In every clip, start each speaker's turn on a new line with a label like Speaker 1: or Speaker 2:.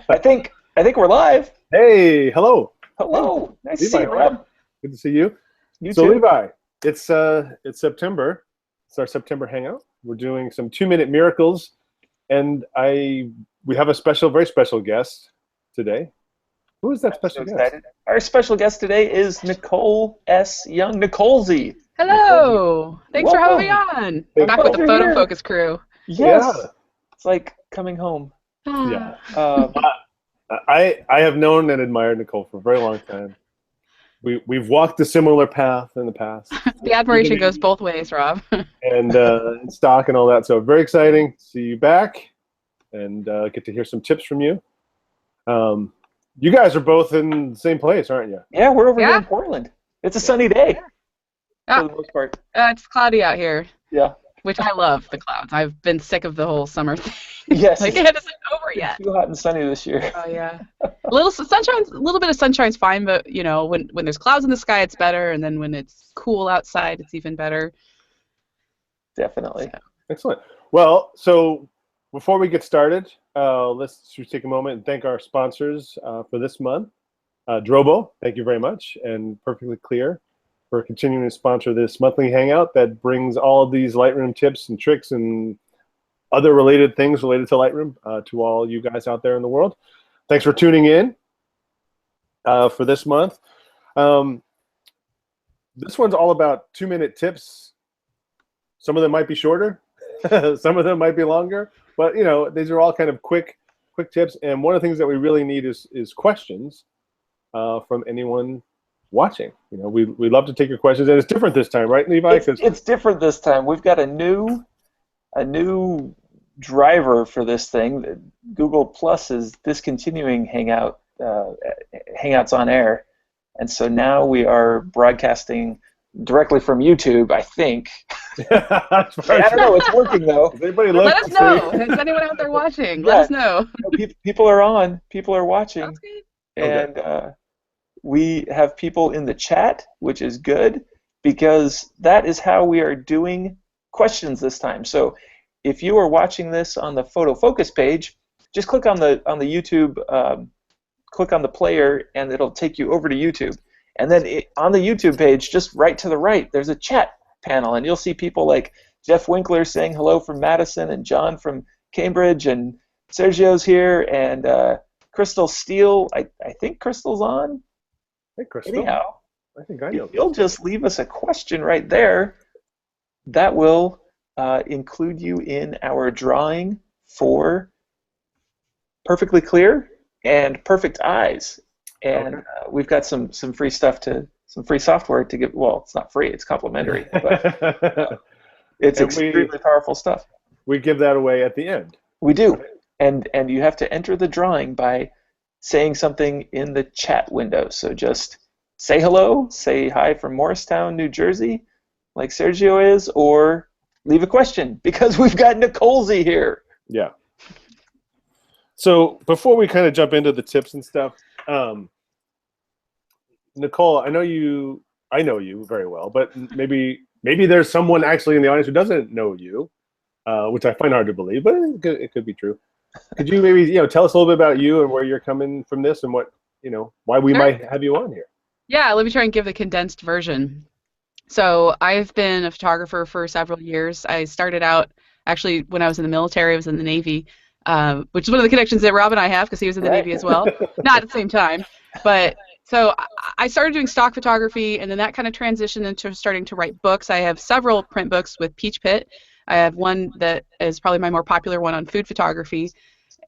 Speaker 1: I think we're live.
Speaker 2: Hey, hello.
Speaker 1: Hello. Nice to see
Speaker 2: Levi,
Speaker 1: you, Rob.
Speaker 2: good to see you.
Speaker 1: You
Speaker 2: So
Speaker 1: too.
Speaker 2: Levi, it's September. It's our September hangout. We're doing some 2-minute miracles, and we have a very special guest today. Who is that
Speaker 1: I'm so
Speaker 2: special guest?
Speaker 1: excited. Our special guest today is Nicole S. Young. Nicolesy.
Speaker 3: Hello. Thanks for having me
Speaker 1: Welcome.
Speaker 3: on.
Speaker 2: Thank
Speaker 3: Back with the
Speaker 1: you.
Speaker 3: photo
Speaker 1: Here.
Speaker 3: focus crew.
Speaker 2: Yeah,
Speaker 1: Yes. It's like coming home.
Speaker 2: yeah.
Speaker 1: Um,
Speaker 2: I have known and admired Nicole for a very long time. We've walked a similar path in the past.
Speaker 3: The admiration goes both ways, Rob.
Speaker 2: and stock and all that. So very exciting to see you back and get to hear some tips from you. You guys are both in the same place, aren't you?
Speaker 1: yeah, we're over here
Speaker 3: Yeah.
Speaker 1: in Portland. It's a sunny day
Speaker 3: Ah,
Speaker 1: for the most part.
Speaker 3: it's cloudy out here,
Speaker 1: Yeah.
Speaker 3: which I love the clouds. I've been sick of the whole summer thing.
Speaker 1: Yes.
Speaker 3: Like, it isn't over
Speaker 1: It's
Speaker 3: yet.
Speaker 1: too hot and sunny this year.
Speaker 3: Oh, yeah. A little bit of sunshine's fine, but, when there's clouds in the sky, it's better, and then when it's cool outside, it's even better.
Speaker 1: Definitely.
Speaker 3: So.
Speaker 2: Excellent. Well, so before we get started, let's just take a moment and thank our sponsors for this month. Drobo, thank you very much, and Perfectly Clear for continuing to sponsor this monthly hangout that brings all of these Lightroom tips and tricks and other related things related to Lightroom to all you guys out there in the world. Thanks for tuning in for this month. This one's all about 2-minute tips. Some of them might be shorter, some of them might be longer, but these are all kind of quick tips. And one of the things that we really need is questions from anyone watching. We love to take your questions, and it's different this time, right, Levi?
Speaker 1: It's different this time. We've got a new driver for this thing. Google Plus is discontinuing Hangouts on Air, and so now we are broadcasting directly from YouTube, I think. I don't know. It's working though.
Speaker 3: Let us know. Is anyone out there watching?
Speaker 1: Yeah.
Speaker 3: Let us know.
Speaker 1: People are on. People are watching.
Speaker 3: Sounds good.
Speaker 1: And we have people in the chat, which is good, because that is how we are doing questions this time. So if you are watching this on the photo focus page, just click on the YouTube, click on the player, and it'll take you over to YouTube. And then on the YouTube page, just right to the right, there's a chat panel, and you'll see people like Jeff Winkler saying hello from Madison, and John from Cambridge, and Sergio's here, and Crystal Steele. I think Crystal's on.
Speaker 2: Hey, Crystal.
Speaker 1: Anyhow,
Speaker 2: I think I know.
Speaker 1: if you'll just leave us a question right there, that will include you in our drawing for Perfectly Clear and Perfect Eyes. And we've got some free some free software to give. Well, it's not free; it's complimentary, but it's extremely powerful stuff.
Speaker 2: We give that away at the end.
Speaker 1: We do, and you have to enter the drawing by saying something in the chat window. So just say hello, say hi from Morristown, New Jersey, like Sergio is, or leave a question, because we've got Nicolesy here.
Speaker 2: Yeah. So before we kind of jump into the tips and stuff, Nicole, I know you very well, but maybe there's someone actually in the audience who doesn't know you, which I find hard to believe, but it could be true. Could you maybe tell us a little bit about you and where you're coming from this, and what why we might have you on here?
Speaker 3: Yeah, let me try and give the condensed version. So I've been a photographer for several years. I started out actually when I was in the military. I was in the Navy, which is one of the connections that Rob and I have, because he was in the Navy as well. Not at the same time, but so I started doing stock photography, and then that kind of transitioned into starting to write books. I have several print books with Peach Pit. I have one that is probably my more popular one on food photography.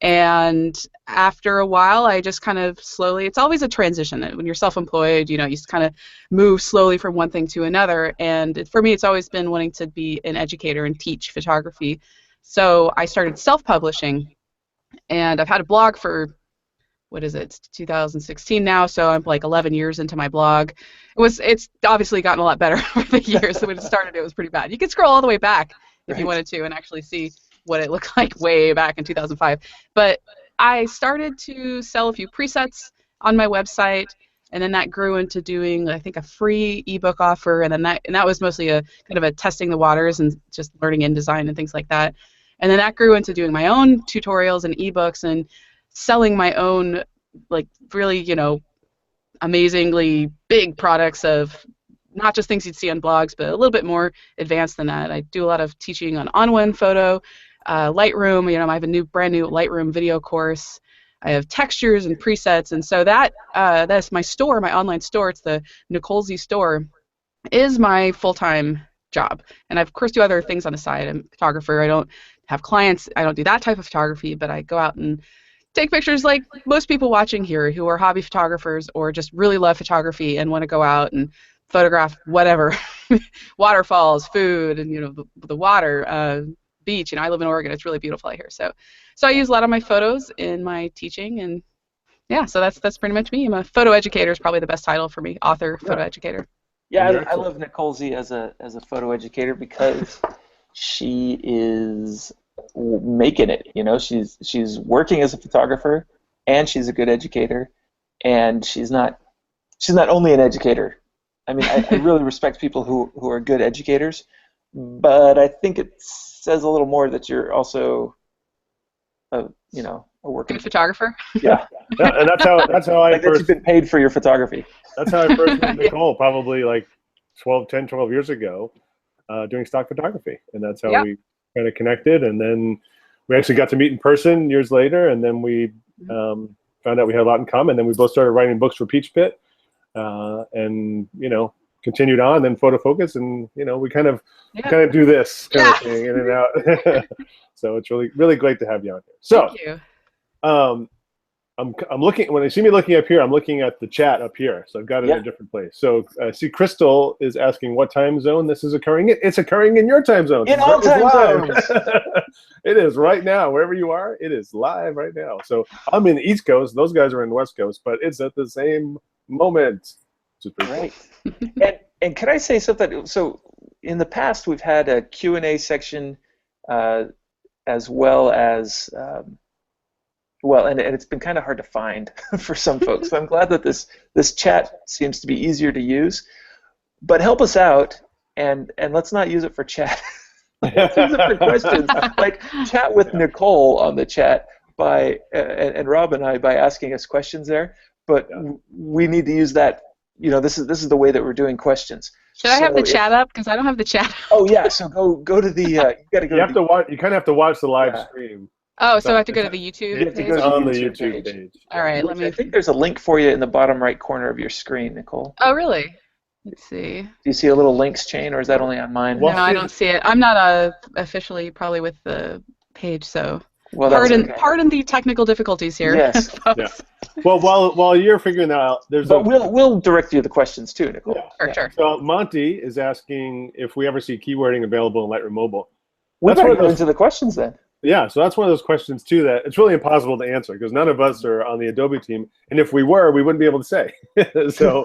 Speaker 3: And after a while, I just kind of slowly, it's always a transition. When you're self-employed, you just kind of move slowly from one thing to another. And for me, it's always been wanting to be an educator and teach photography. So I started self-publishing, and I've had a blog for, it's 2016 now, so I'm like 11 years into my blog. It's obviously gotten a lot better over the years. So when it started, it was pretty bad. You could scroll all the way back if you wanted to and actually see what it looked like way back in 2005. But I started to sell a few presets on my website, and then that grew into doing, I think, a free ebook offer, and that was mostly a kind of a testing the waters and just learning InDesign and things like that. And then that grew into doing my own tutorials and ebooks and selling my own, like, really, amazingly big products of not just things you'd see on blogs, but a little bit more advanced than that. I do a lot of teaching on on-when photo, Lightroom. I have a brand new Lightroom video course. I have textures and presets, and so that's my store, my online store. It's the Nicolesy store, is my full-time job. And I, of course, do other things on the side. I'm a photographer. I don't have clients. I don't do that type of photography, but I go out and take pictures like most people watching here who are hobby photographers or just really love photography and want to go out and photograph whatever, waterfalls, food, and the water, beach. I live in Oregon. It's really beautiful out here. So I use a lot of my photos in my teaching, and yeah, so that's pretty much me. I'm a photo educator is probably the best title for me. Author, photo educator.
Speaker 1: Yeah, I love Nicolesy as a photo educator because she is making it. She's working as a photographer, and she's a good educator, and she's not only an educator. I mean, I really respect people who are good educators, but I think it says a little more that you're also a working
Speaker 3: good photographer.
Speaker 2: Yeah, and that's how I
Speaker 1: like first. You've been paid for your photography.
Speaker 2: That's how I first met Nicole, probably like 12 years ago, doing stock photography, and that's how we kind of connected. And then we actually got to meet in person years later, and then we found out we had a lot in common. Then we both started writing books for Peach Pit, and continued on. Then Photo Focus, and we kind of do this kind of thing in and out. So it's really great to have you on here. So,
Speaker 3: thank you.
Speaker 2: I'm looking, when you see me looking up here, I'm looking at the chat up here. So I've got it in a different place. So I see Crystal is asking what time zone this is occurring in. It's occurring in your time zone.
Speaker 1: In all time zones.
Speaker 2: It is right now. Wherever you are, it is live right now. So I'm in the East Coast. Those guys are in the West Coast, but it's at the same moment.
Speaker 1: Right. And can I say something? So in the past, we've had a Q&A section as well as... and it's been kind of hard to find for some folks. So I'm glad that this chat seems to be easier to use. But help us out, and let's not use it for chat. Let's use it for questions. Like chat with Nicole on the chat and Rob and I by asking us questions there. But we need to use that. This is the way that we're doing questions.
Speaker 3: Should I have the chat up? Because I don't have the chat.
Speaker 1: Oh yeah. So go to the. You got to go.
Speaker 2: You have to watch. You kind of have to watch the live stream.
Speaker 3: Oh, so I have to go to the YouTube
Speaker 1: page?
Speaker 2: It's on the YouTube page.
Speaker 3: All right,
Speaker 1: I think there's a link for you in the bottom right corner of your screen, Nicole.
Speaker 3: Oh, really? Let's see.
Speaker 1: Do you see a little links chain, or is that only on mine?
Speaker 3: No, I don't see it. I'm not officially probably with the page, so pardon the technical difficulties here.
Speaker 1: Yes.
Speaker 2: Yeah. Well, while you're figuring that out,
Speaker 1: we'll direct you to the questions too, Nicole.
Speaker 2: Yeah.
Speaker 3: Sure.
Speaker 2: So Monty is asking if we ever see keywording available in Lightroom Mobile.
Speaker 1: We better go into the questions then.
Speaker 2: Yeah, so that's one of those questions too that it's really impossible to answer because none of us are on the Adobe team, and if we were, we wouldn't be able to say. So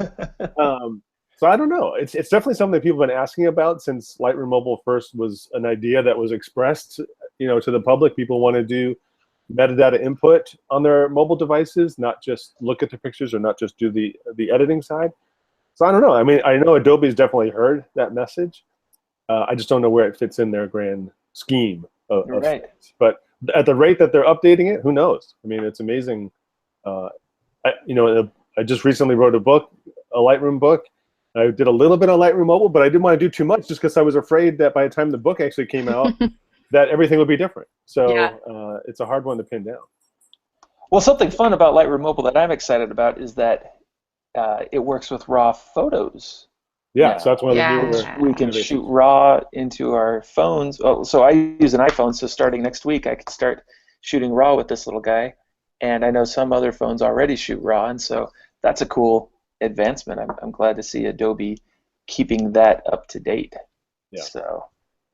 Speaker 2: I don't know. It's definitely something that people have been asking about since Lightroom Mobile first was an idea that was expressed, to the public. People want to do metadata input on their mobile devices, not just look at the pictures or not just do the editing side. So I don't know. I mean, I know Adobe's definitely heard that message. I just don't know where it fits in their grand scheme.
Speaker 1: Right.
Speaker 2: But at the rate that they're updating it, who knows? I mean, it's amazing. I just recently wrote a Lightroom book. I did a little bit on Lightroom Mobile, but I didn't want to do too much just because I was afraid that by the time the book actually came out, that everything would be different. So it's a hard one to pin down.
Speaker 1: Well, something fun about Lightroom Mobile that I'm excited about is that it works with RAW photos.
Speaker 2: Yeah, so that's one of the newer.
Speaker 1: We can shoot RAW into our phones. Oh, so I use an iPhone, so starting next week I could start shooting RAW with this little guy. And I know some other phones already shoot RAW, and so that's a cool advancement. I'm glad to see Adobe keeping that up to date.
Speaker 2: Yeah.
Speaker 1: So,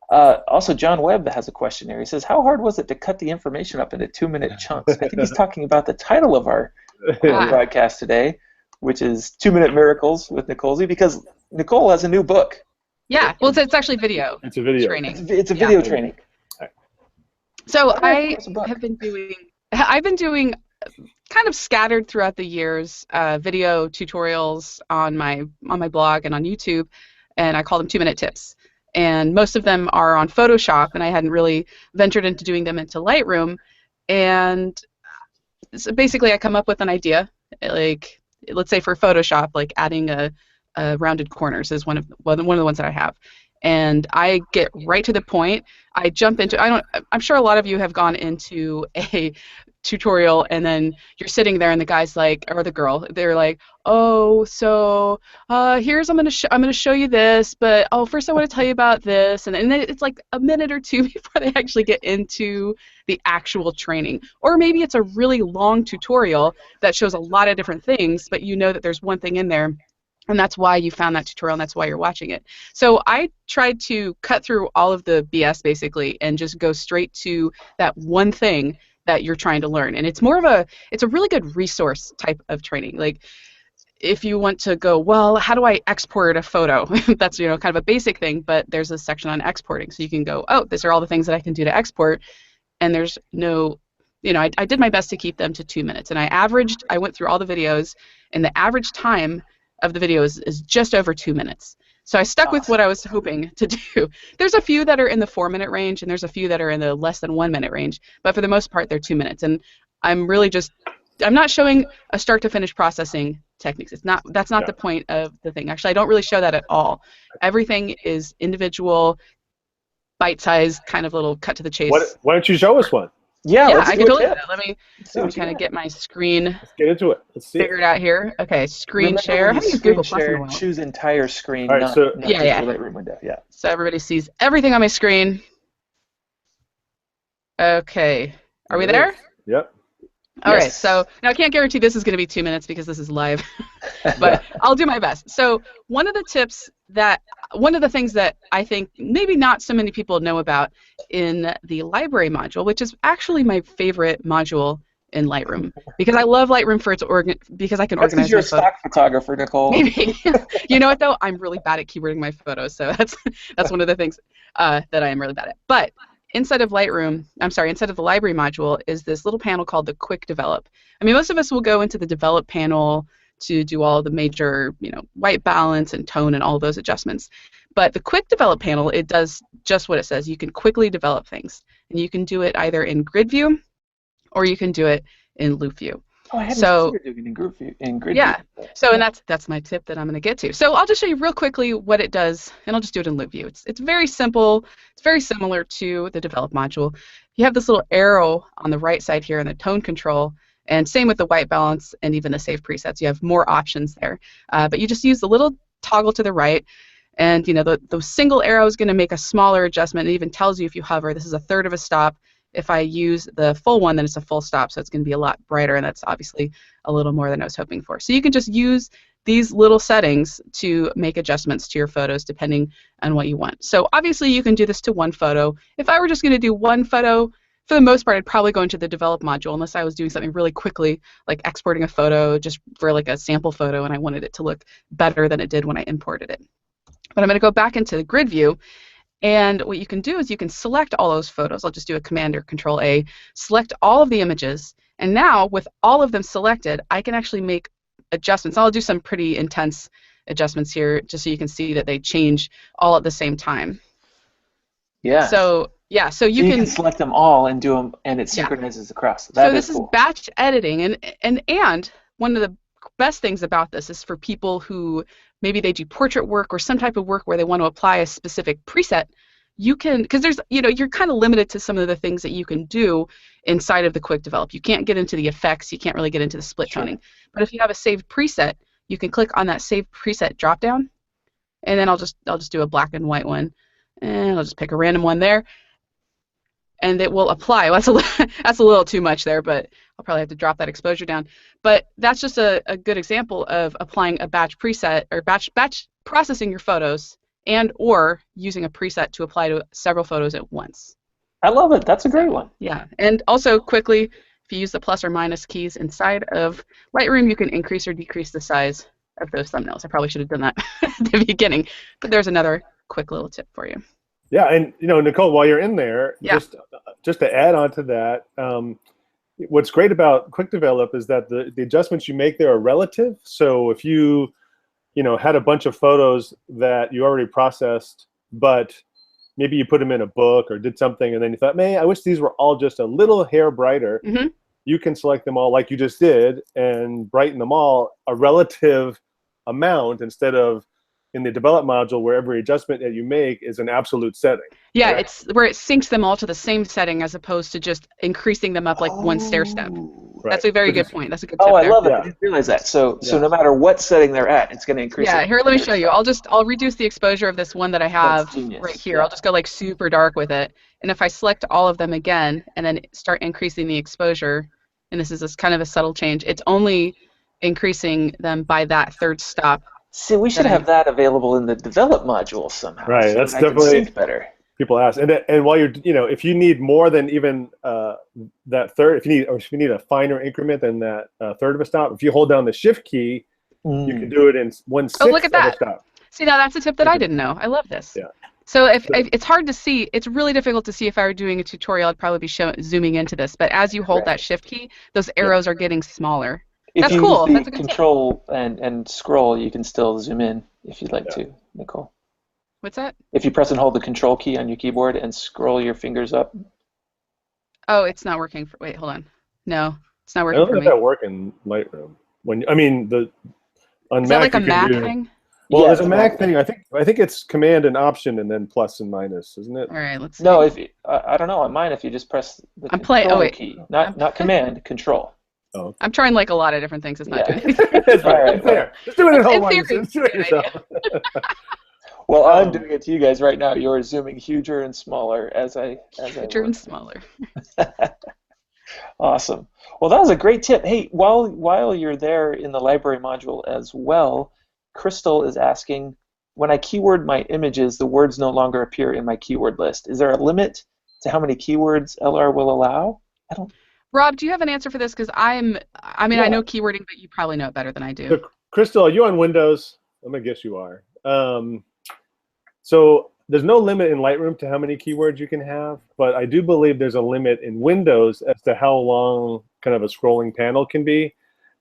Speaker 1: also, John Webb has a question here. He says, how hard was it to cut the information up into 2-minute chunks? I think he's talking about the title of our broadcast today, which is 2-Minute Miracles with Nicolesy, because Nicole has a new book.
Speaker 3: Yeah, well, it's actually video.
Speaker 2: It's a video
Speaker 3: training.
Speaker 1: It's a video training.
Speaker 3: So I've been doing kind of scattered throughout the years video tutorials on my blog and on YouTube, and I call them 2-minute tips. and most of them are on Photoshop, and I hadn't really ventured into doing them into Lightroom. And so basically, I come up with an idea, like let's say for Photoshop, like adding a rounded corners is one of the ones that I have, and I get right to the point. I jump into I'm sure a lot of you have gone into a tutorial and then you're sitting there and the guy's like, or the girl, they're like, oh, so here's I'm gonna show you this, but oh, first I want to tell you about this, and then it's like a minute or two before they actually get into the actual training. Or maybe it's a really long tutorial that shows a lot of different things, but you know that there's one thing in there, and that's why you found that tutorial and that's why you're watching it. So I tried to cut through all of the BS basically and just go straight to that one thing that you're trying to learn. And it's it's a really good resource type of training. Like if you want to go, well, how do I export a photo? That's, kind of a basic thing, but there's a section on exporting. So you can go, oh, these are all the things that I can do to export. And there's no, I did my best to keep them to 2 minutes. And I went through all the videos, and the average time of the video is just over 2 minutes. So I stuck with what I was hoping to do. There's a few that are in the 4-minute range, and there's a few that are in the less than 1 minute range. But for the most part, they're 2 minutes. And I'm not showing a start to finish processing techniques. That's not the point of the thing. Actually, I don't really show that at all. Everything is individual, bite-sized, kind of little cut to the chase.
Speaker 2: Why don't you show us one?
Speaker 1: Yeah,
Speaker 3: I can totally do that. Let me kind of get my screen.
Speaker 2: Let's get into it. Let's see.
Speaker 3: Figured out here. Okay, screen share. How do you use Google Plus in a while?
Speaker 1: Choose entire screen,
Speaker 2: All right,
Speaker 1: not
Speaker 2: so,
Speaker 1: just the Lightroom window. Yeah.
Speaker 3: So everybody sees everything on my screen. Okay, are we there?
Speaker 2: Yep.
Speaker 3: All right, so now I can't guarantee this is going to be 2 minutes because this is live, but I'll do my best. So one of the things that I think maybe not so many people know about in the library module, which is actually my favorite module in Lightroom, because I love Lightroom for because I can organize my photos.
Speaker 1: You're a stock photographer, Nicole.
Speaker 3: Maybe. You know what though? I'm really bad at keywording my photos, so that's one of the things that I am really bad at. But inside of the library module is this little panel called the Quick Develop. I mean, most of us will go into the Develop panel to do all the major, white balance and tone and all those adjustments. But the Quick Develop panel, it does just what it says. You can quickly develop things, and you can do it either in grid view or you can do it in loop view.
Speaker 1: Oh, I hadn't seen you doing it in grid view.
Speaker 3: So and that's my tip that I'm going to get to. So I'll just show you real quickly what it does, and I'll just do it in loop view. It's very simple. It's very similar to the Develop module. You have this little arrow on the right side here in the tone control, and same with the white balance and even the save presets. You have more options there, but you just use the little toggle to the right, and the single arrow is going to make a smaller adjustment. It even tells you if you hover, this is 1/3 of a stop. If I use the full one, then it's a full stop, so it's going to be a lot brighter, and that's obviously a little more than I was hoping for. So you can just use these little settings to make adjustments to your photos depending on what you want. So obviously you can do this to one photo. If I were just going to do one photo, for the most part, I'd probably go into the Develop module unless I was doing something really quickly, like exporting a photo just for like a sample photo, and I wanted it to look better than it did when I imported it. But I'm going to go back into the grid view. And what you can do is you can select all those photos. I'll just do a Command or Control A, select all of the images, and now with all of them selected, I can actually make adjustments. I'll do some pretty intense adjustments here just so you can see that they change all at the same time.
Speaker 1: Yeah.
Speaker 3: So you can
Speaker 1: select them all and do them, and it synchronizes across.
Speaker 3: So this is batch editing, and one of the best things about this is for people who maybe they do portrait work or some type of work where they want to apply a specific preset. You can, because there's, you're kind of limited to some of the things that you can do inside of the Quick Develop. You can't get into the effects. You can't really get into the split toning. But if you have a saved preset, you can click on that saved preset dropdown, and then I'll just do a black and white one, and I'll just pick a random one there, and it will apply. Well, that's a little too much there, but I'll probably have to drop that exposure down. But that's just a good example of applying a batch preset or batch processing your photos and or using a preset to apply to several photos at once.
Speaker 1: I love it. That's a great one.
Speaker 3: Yeah, and also quickly, if you use the plus or minus keys inside of Lightroom, you can increase or decrease the size of those thumbnails. I probably should have done that at the beginning, but there's another quick little tip for you.
Speaker 2: Yeah, and Nicole, while you're in there, just to add on to that, what's great about Quick Develop is that the adjustments you make there are relative. So if you had a bunch of photos that you already processed but maybe you put them in a book or did something, and then you thought, man, I wish these were all just a little hair brighter.
Speaker 3: Mm-hmm.
Speaker 2: You can select them all like you just did and brighten them all a relative amount instead of in the develop module where every adjustment that you make is an absolute setting.
Speaker 3: Yeah,
Speaker 2: right?
Speaker 3: it's where it syncs them all to the same setting as opposed to just increasing them up like one stair step.
Speaker 2: Right.
Speaker 3: That's a very
Speaker 2: Which
Speaker 3: good
Speaker 2: is-
Speaker 3: point. That's a good tip
Speaker 1: Oh, I
Speaker 3: there.
Speaker 1: love it.
Speaker 2: Yeah.
Speaker 1: I didn't realize that. So
Speaker 2: Yeah.
Speaker 1: no matter what setting they're at, it's going to increase
Speaker 3: Yeah,
Speaker 1: it.
Speaker 3: here, let me show you. I'll reduce the exposure of this one that I have
Speaker 1: genius,
Speaker 3: right here.
Speaker 1: yeah.
Speaker 3: I'll just go like super dark with it. And if I select all of them again and then start increasing the exposure, and this is kind of a subtle change, it's only increasing them by that third stop.
Speaker 1: See, we should have that available in the develop module somehow.
Speaker 2: Right,
Speaker 1: So
Speaker 2: that's
Speaker 1: that I can
Speaker 2: definitely-
Speaker 1: sync better.
Speaker 2: People ask, and while you're, if you need more than even that third, if you need a finer increment than that third of a stop, if you hold down the shift key, you can do it in 1/6
Speaker 3: Oh, look at
Speaker 2: of a
Speaker 3: that.
Speaker 2: stop.
Speaker 3: See, now that's a tip that I didn't know. I love this.
Speaker 2: Yeah.
Speaker 3: So if it's hard to see, it's really difficult to see. If I were doing a tutorial, I'd probably be zooming into this. But as you hold that shift key, those arrows are getting smaller.
Speaker 1: If
Speaker 3: That's
Speaker 1: you
Speaker 3: cool.
Speaker 1: use
Speaker 3: That's
Speaker 1: the
Speaker 3: a good tip.
Speaker 1: control and scroll, you can still zoom in if you'd like to, Nicole.
Speaker 3: What's that?
Speaker 1: If you press and hold the control key on your keyboard and scroll your fingers up.
Speaker 3: Oh, it's not working. Wait, hold on. No, it's not
Speaker 2: I
Speaker 3: working
Speaker 2: don't
Speaker 3: for
Speaker 2: think
Speaker 3: me.
Speaker 2: that work in Lightroom. On
Speaker 3: Is that
Speaker 2: Mac
Speaker 3: like a
Speaker 2: you can
Speaker 3: Mac
Speaker 2: do.
Speaker 3: thing?
Speaker 2: Well,
Speaker 1: Yeah,
Speaker 2: there's a
Speaker 1: it's
Speaker 2: Mac thing. I think it's Command and Option and then plus and minus, isn't it?
Speaker 3: All right, let's see.
Speaker 1: No, I don't know on mine. If you just press the
Speaker 3: I'm playing-
Speaker 1: control
Speaker 3: oh, wait.
Speaker 1: key, not command, control.
Speaker 2: Oh,
Speaker 3: I'm trying like a lot of different things. It's not
Speaker 1: Yeah.
Speaker 3: doing anything.
Speaker 2: it's fine.
Speaker 1: All right,
Speaker 2: It's fair. Just do it at home.
Speaker 3: In
Speaker 2: while you
Speaker 3: theory,
Speaker 2: do it
Speaker 3: it's a
Speaker 2: yourself.
Speaker 1: Well, I'm doing it to you guys right now. You're zooming huger and smaller as I
Speaker 3: Bigger
Speaker 1: work.
Speaker 3: and smaller.
Speaker 1: Awesome. Well, that was a great tip. Hey, while you're there in the library module as well, Crystal is asking, when I keyword my images, the words no longer appear in my keyword list. Is there a limit to how many keywords LR will allow?
Speaker 3: Rob, do you have an answer for this? Because I know keywording, but you probably know it better than I do.
Speaker 2: So, Crystal, are you on Windows? I'm gonna guess you are. So there's no limit in Lightroom to how many keywords you can have, but I do believe there's a limit in Windows as to how long kind of a scrolling panel can be.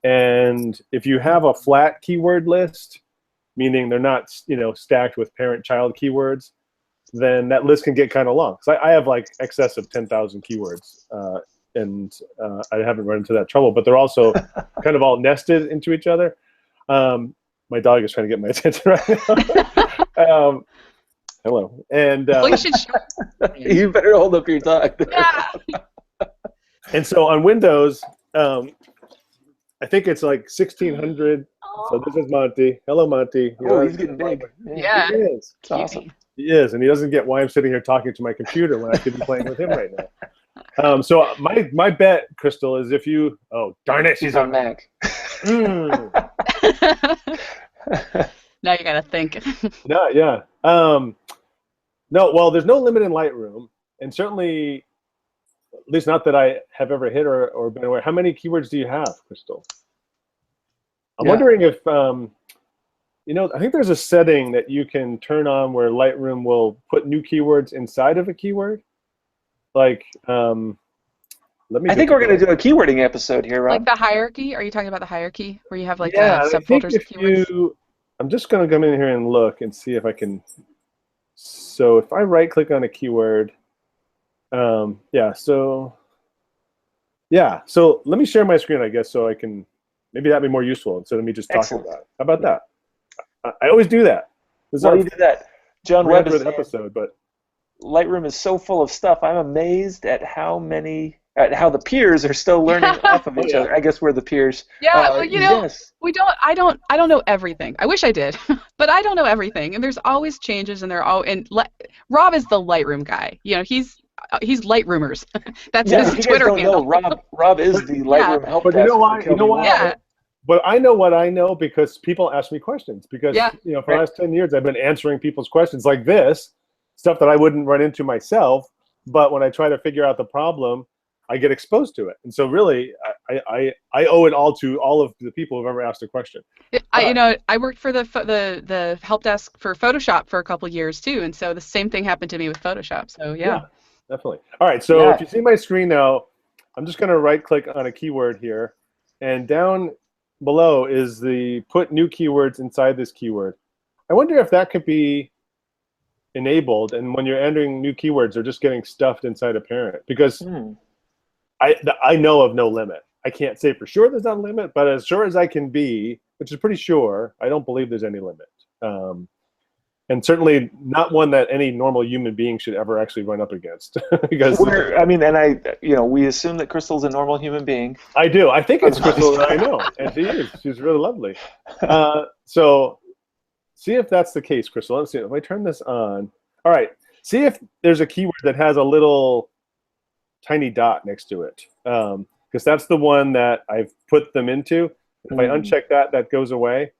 Speaker 2: And if you have a flat keyword list, meaning they're not stacked with parent-child keywords, then that list can get kind of long. So I have like excess of 10,000 keywords, and I haven't run into that trouble. But they're also kind of all nested into each other. My dog is trying to get my attention right now. Hello. And
Speaker 3: Well, you should show
Speaker 1: You better hold up your dog there.
Speaker 3: Yeah.
Speaker 2: and so on Windows, I think it's like 1,600. So this is Monty. Hello, Monty.
Speaker 1: Oh, he's getting big.
Speaker 3: Yeah.
Speaker 2: He is.
Speaker 1: It's awesome.
Speaker 2: He is, and he doesn't get why I'm sitting here talking to my computer when I could be playing with him right now. So my bet, Crystal, is if you... Oh, darn it.
Speaker 1: She's on Mac.
Speaker 3: Now you gotta think.
Speaker 2: No, yeah. No, well, there's no limit in Lightroom, and certainly, at least not that I have ever hit or been aware. How many keywords do you have, Crystal? I'm wondering if, I think there's a setting that you can turn on where Lightroom will put new keywords inside of a keyword. Like, let me.
Speaker 1: I think we're going to do a keywording episode here, Rob.
Speaker 3: Like the hierarchy? Are you talking about the hierarchy where you have like
Speaker 2: Yeah, I think
Speaker 3: subfolders of keywords?
Speaker 2: I'm just going to come in here and look and see if I can. So if I right-click on a keyword, so let me share my screen, I guess, so I can, maybe that'd be more useful instead of me just talking about it. How about that? I always do that. This is
Speaker 1: Well,
Speaker 2: our
Speaker 1: you did that. John Webb is
Speaker 2: 300th
Speaker 1: saying,
Speaker 2: episode, but
Speaker 1: Lightroom is so full of stuff. I'm amazed at how the peers are still learning off of each other. I guess we're the peers.
Speaker 3: Yeah, well,
Speaker 1: yes.
Speaker 3: I don't know everything. I wish I did, but I don't know everything. And there's always changes, and Rob is the Lightroom guy. He's Lightroomers. That's his Twitter handle.
Speaker 1: Rob is the Lightroom help
Speaker 2: but
Speaker 1: desk.
Speaker 2: you know why?
Speaker 3: Yeah.
Speaker 2: But I know what I know because people ask me questions. Because for the last 10 years, I've been answering people's questions like this, stuff that I wouldn't run into myself. But when I try to figure out the problem, I get exposed to it. And so really, I owe it all to all of the people who've ever asked a question.
Speaker 3: I worked for the help desk for Photoshop for a couple of years too, and so the same thing happened to me with Photoshop. So yeah.
Speaker 2: Definitely. All right, so if you see my screen now, I'm just going to right-click on a keyword here, and down below is the put new keywords inside this keyword. I wonder if that could be enabled, and when you're entering new keywords, they're just getting stuffed inside a parent, because I know of no limit. I can't say for sure there's not a limit, but as sure as I can be, which is pretty sure, I don't believe there's any limit. And certainly not one that any normal human being should ever actually run up against. Because
Speaker 1: we assume that Crystal's a normal human being.
Speaker 2: I do. I think it's Crystal that I know, and she is. She's really lovely. So see if that's the case, Crystal. Let's see if I turn this on. All right. See if there's a keyword that has a little tiny dot next to it, because that's the one that I've put them into. If I uncheck that, that goes away.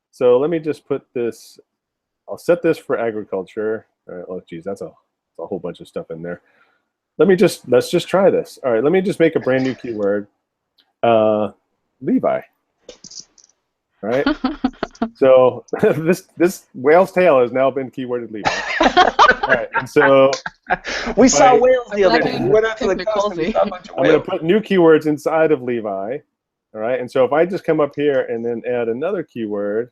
Speaker 2: So let me just put this. I'll set this for agriculture. All right, oh, geez, that's a whole bunch of stuff in there. Let's just try this. All right, let me just make a brand new keyword. Levi. All right. So this whale's tail has now been keyworded Levi. All right, and so
Speaker 1: we saw whales the other day. We went out to the coast and we saw a bunch of whales.
Speaker 2: I'm going to put new keywords inside of Levi. All right, and so if I just come up here and then add another keyword,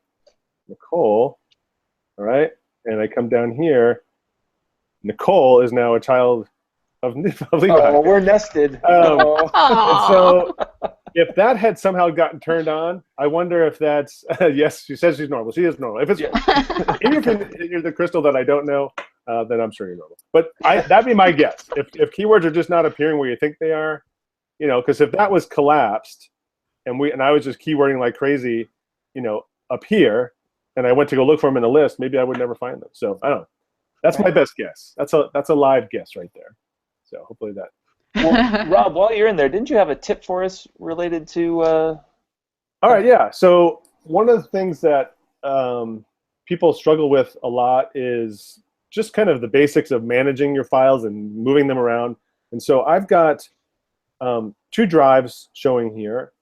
Speaker 2: Nicole. All right, and I come down here. Nicole is now a child of Levi.
Speaker 1: Oh, we're nested.
Speaker 2: And so, if that had somehow gotten turned on, I wonder if that's yes. She says she's normal. She is normal. If it's even if you're the Crystal that I don't know, then I'm sure you're normal. But that'd be my guess. If keywords are just not appearing where you think they are, because if that was collapsed, and I was just keywording like crazy, up here. And I went to go look for them in the list, maybe I would never find them. So I don't know. That's my best guess. That's a live guess right there. So hopefully that.
Speaker 1: Well, Rob, while you're in there, didn't you have a tip for us related to?
Speaker 2: All right, yeah. So one of the things that people struggle with a lot is just kind of the basics of managing your files and moving them around. And so I've got 2 drives showing here.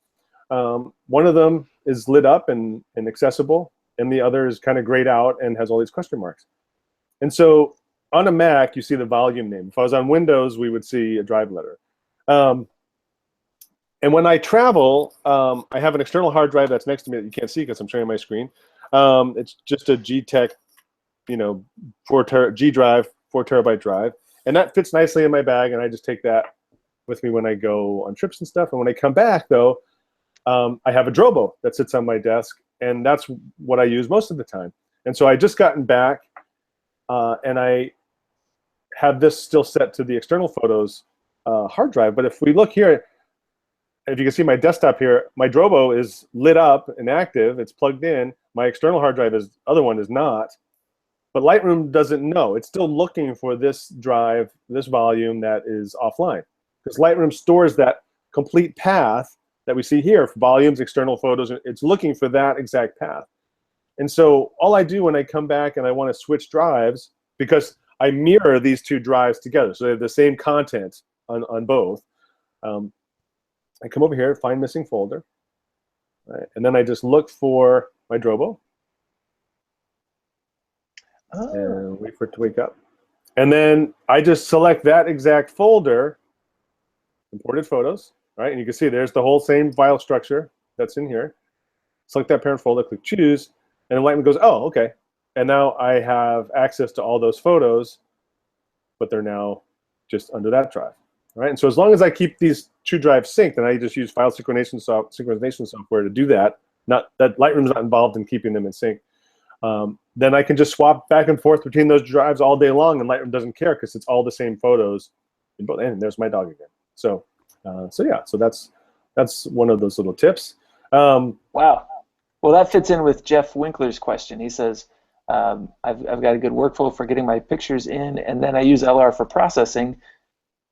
Speaker 2: One of them is lit up and accessible, and the other is kind of grayed out and has all these question marks. And so on a Mac, you see the volume name. If I was on Windows, we would see a drive letter. And when I travel, I have an external hard drive that's next to me that you can't see because I'm showing my screen. It's just a G-Tech, G drive, 4 terabyte drive. And that fits nicely in my bag, and I just take that with me when I go on trips and stuff. And when I come back, though, I have a Drobo that sits on my desk, and that's what I use most of the time. And so I just gotten back, and I have this still set to the external photos hard drive. But if we look here, if you can see my desktop here, my Drobo is lit up and active. It's plugged in. My external hard drive other one is not. But Lightroom doesn't know. It's still looking for this drive, this volume that is offline. Because Lightroom stores that complete path that we see here for volumes, external photos. It's looking for that exact path. And so all I do when I come back and I want to switch drives, because I mirror these 2 drives together, so they have the same content on both. I come over here, find missing folder, right? And then I just look for my Drobo. And wait for it to wake up. And then I just select that exact folder, imported photos, right? And you can see there's the whole same file structure that's in here. Select that parent folder, click choose, and then Lightroom goes, oh, okay. And now I have access to all those photos, but they're now just under that drive, right? And so as long as I keep these 2 drives synced, and I just use file synchronization software to do that, not that Lightroom's not involved in keeping them in sync, then I can just swap back and forth between those drives all day long, and Lightroom doesn't care because it's all the same photos. And there's my dog again. So yeah, so that's one of those little tips.
Speaker 1: Wow. Well, that fits in with Jeff Winkler's question. He says, I've got a good workflow for getting my pictures in, and then I use LR for processing.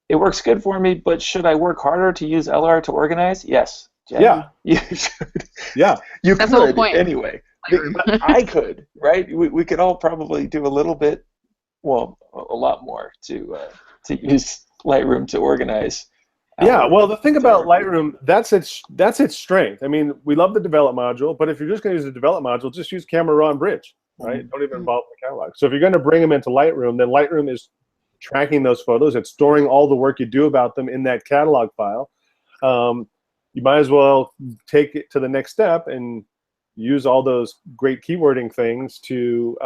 Speaker 1: It works good for me, but should I work harder to use LR to organize? Yes. Jeff,
Speaker 2: yeah.
Speaker 1: You should.
Speaker 2: Yeah.
Speaker 1: You
Speaker 3: That's
Speaker 1: could
Speaker 3: the whole point.
Speaker 1: anyway. I could, right? We could all probably do a little bit, well, a lot more to use Lightroom to organize.
Speaker 2: Yeah, well, the thing about Lightroom, that's its strength. I mean, we love the develop module, but if you're just going to use the develop module, just use Camera Raw and Bridge, right? Don't even involve the catalog. So if you're going to bring them into Lightroom, then Lightroom is tracking those photos. It's storing all the work you do about them in that catalog file. You might as well take it to the next step and use all those great keywording things to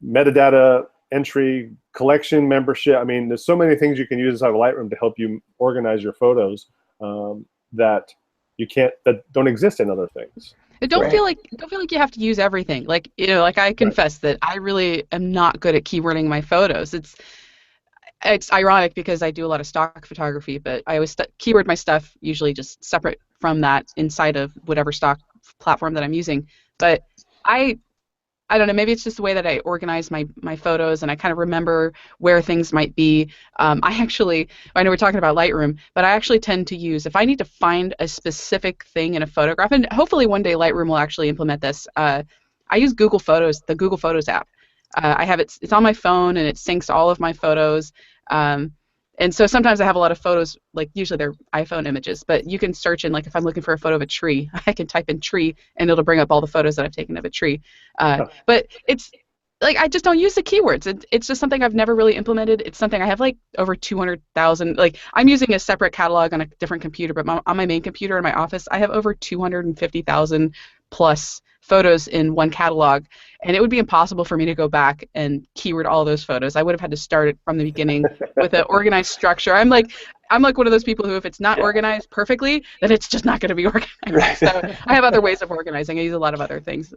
Speaker 2: metadata entry, collection membership. I mean, there's so many things you can use inside of Lightroom to help you organize your photos that don't exist in other things.
Speaker 3: Don't feel like you have to use everything. Like, like I confess that I really am not good at keywording my photos. It's ironic because I do a lot of stock photography, but I always keyword my stuff usually just separate from that inside of whatever stock platform that I'm using. But I don't know, maybe it's just the way that I organize my photos and I kind of remember where things might be. I know we're talking about Lightroom, but I actually tend to use, if I need to find a specific thing in a photograph, and hopefully one day Lightroom will actually implement this, I use Google Photos, the Google Photos app. I have it's on my phone and it syncs all of my photos. And so sometimes I have a lot of photos, like usually they're iPhone images, but you can search in, like if I'm looking for a photo of a tree, I can type in tree and it'll bring up all the photos that I've taken of a tree. But it's like I just don't use the keywords. It's just something I've never really implemented. It's something I have like over 200,000. Like I'm using a separate catalog on a different computer, but on my main computer in my office, I have over 250,000 plus photos in one catalog, and it would be impossible for me to go back and keyword all those photos. I would have had to start it from the beginning with an organized structure. I'm like one of those people who, if it's not organized perfectly, then it's just not going to be organized. Right. So I have other ways of organizing. I use a lot of other things,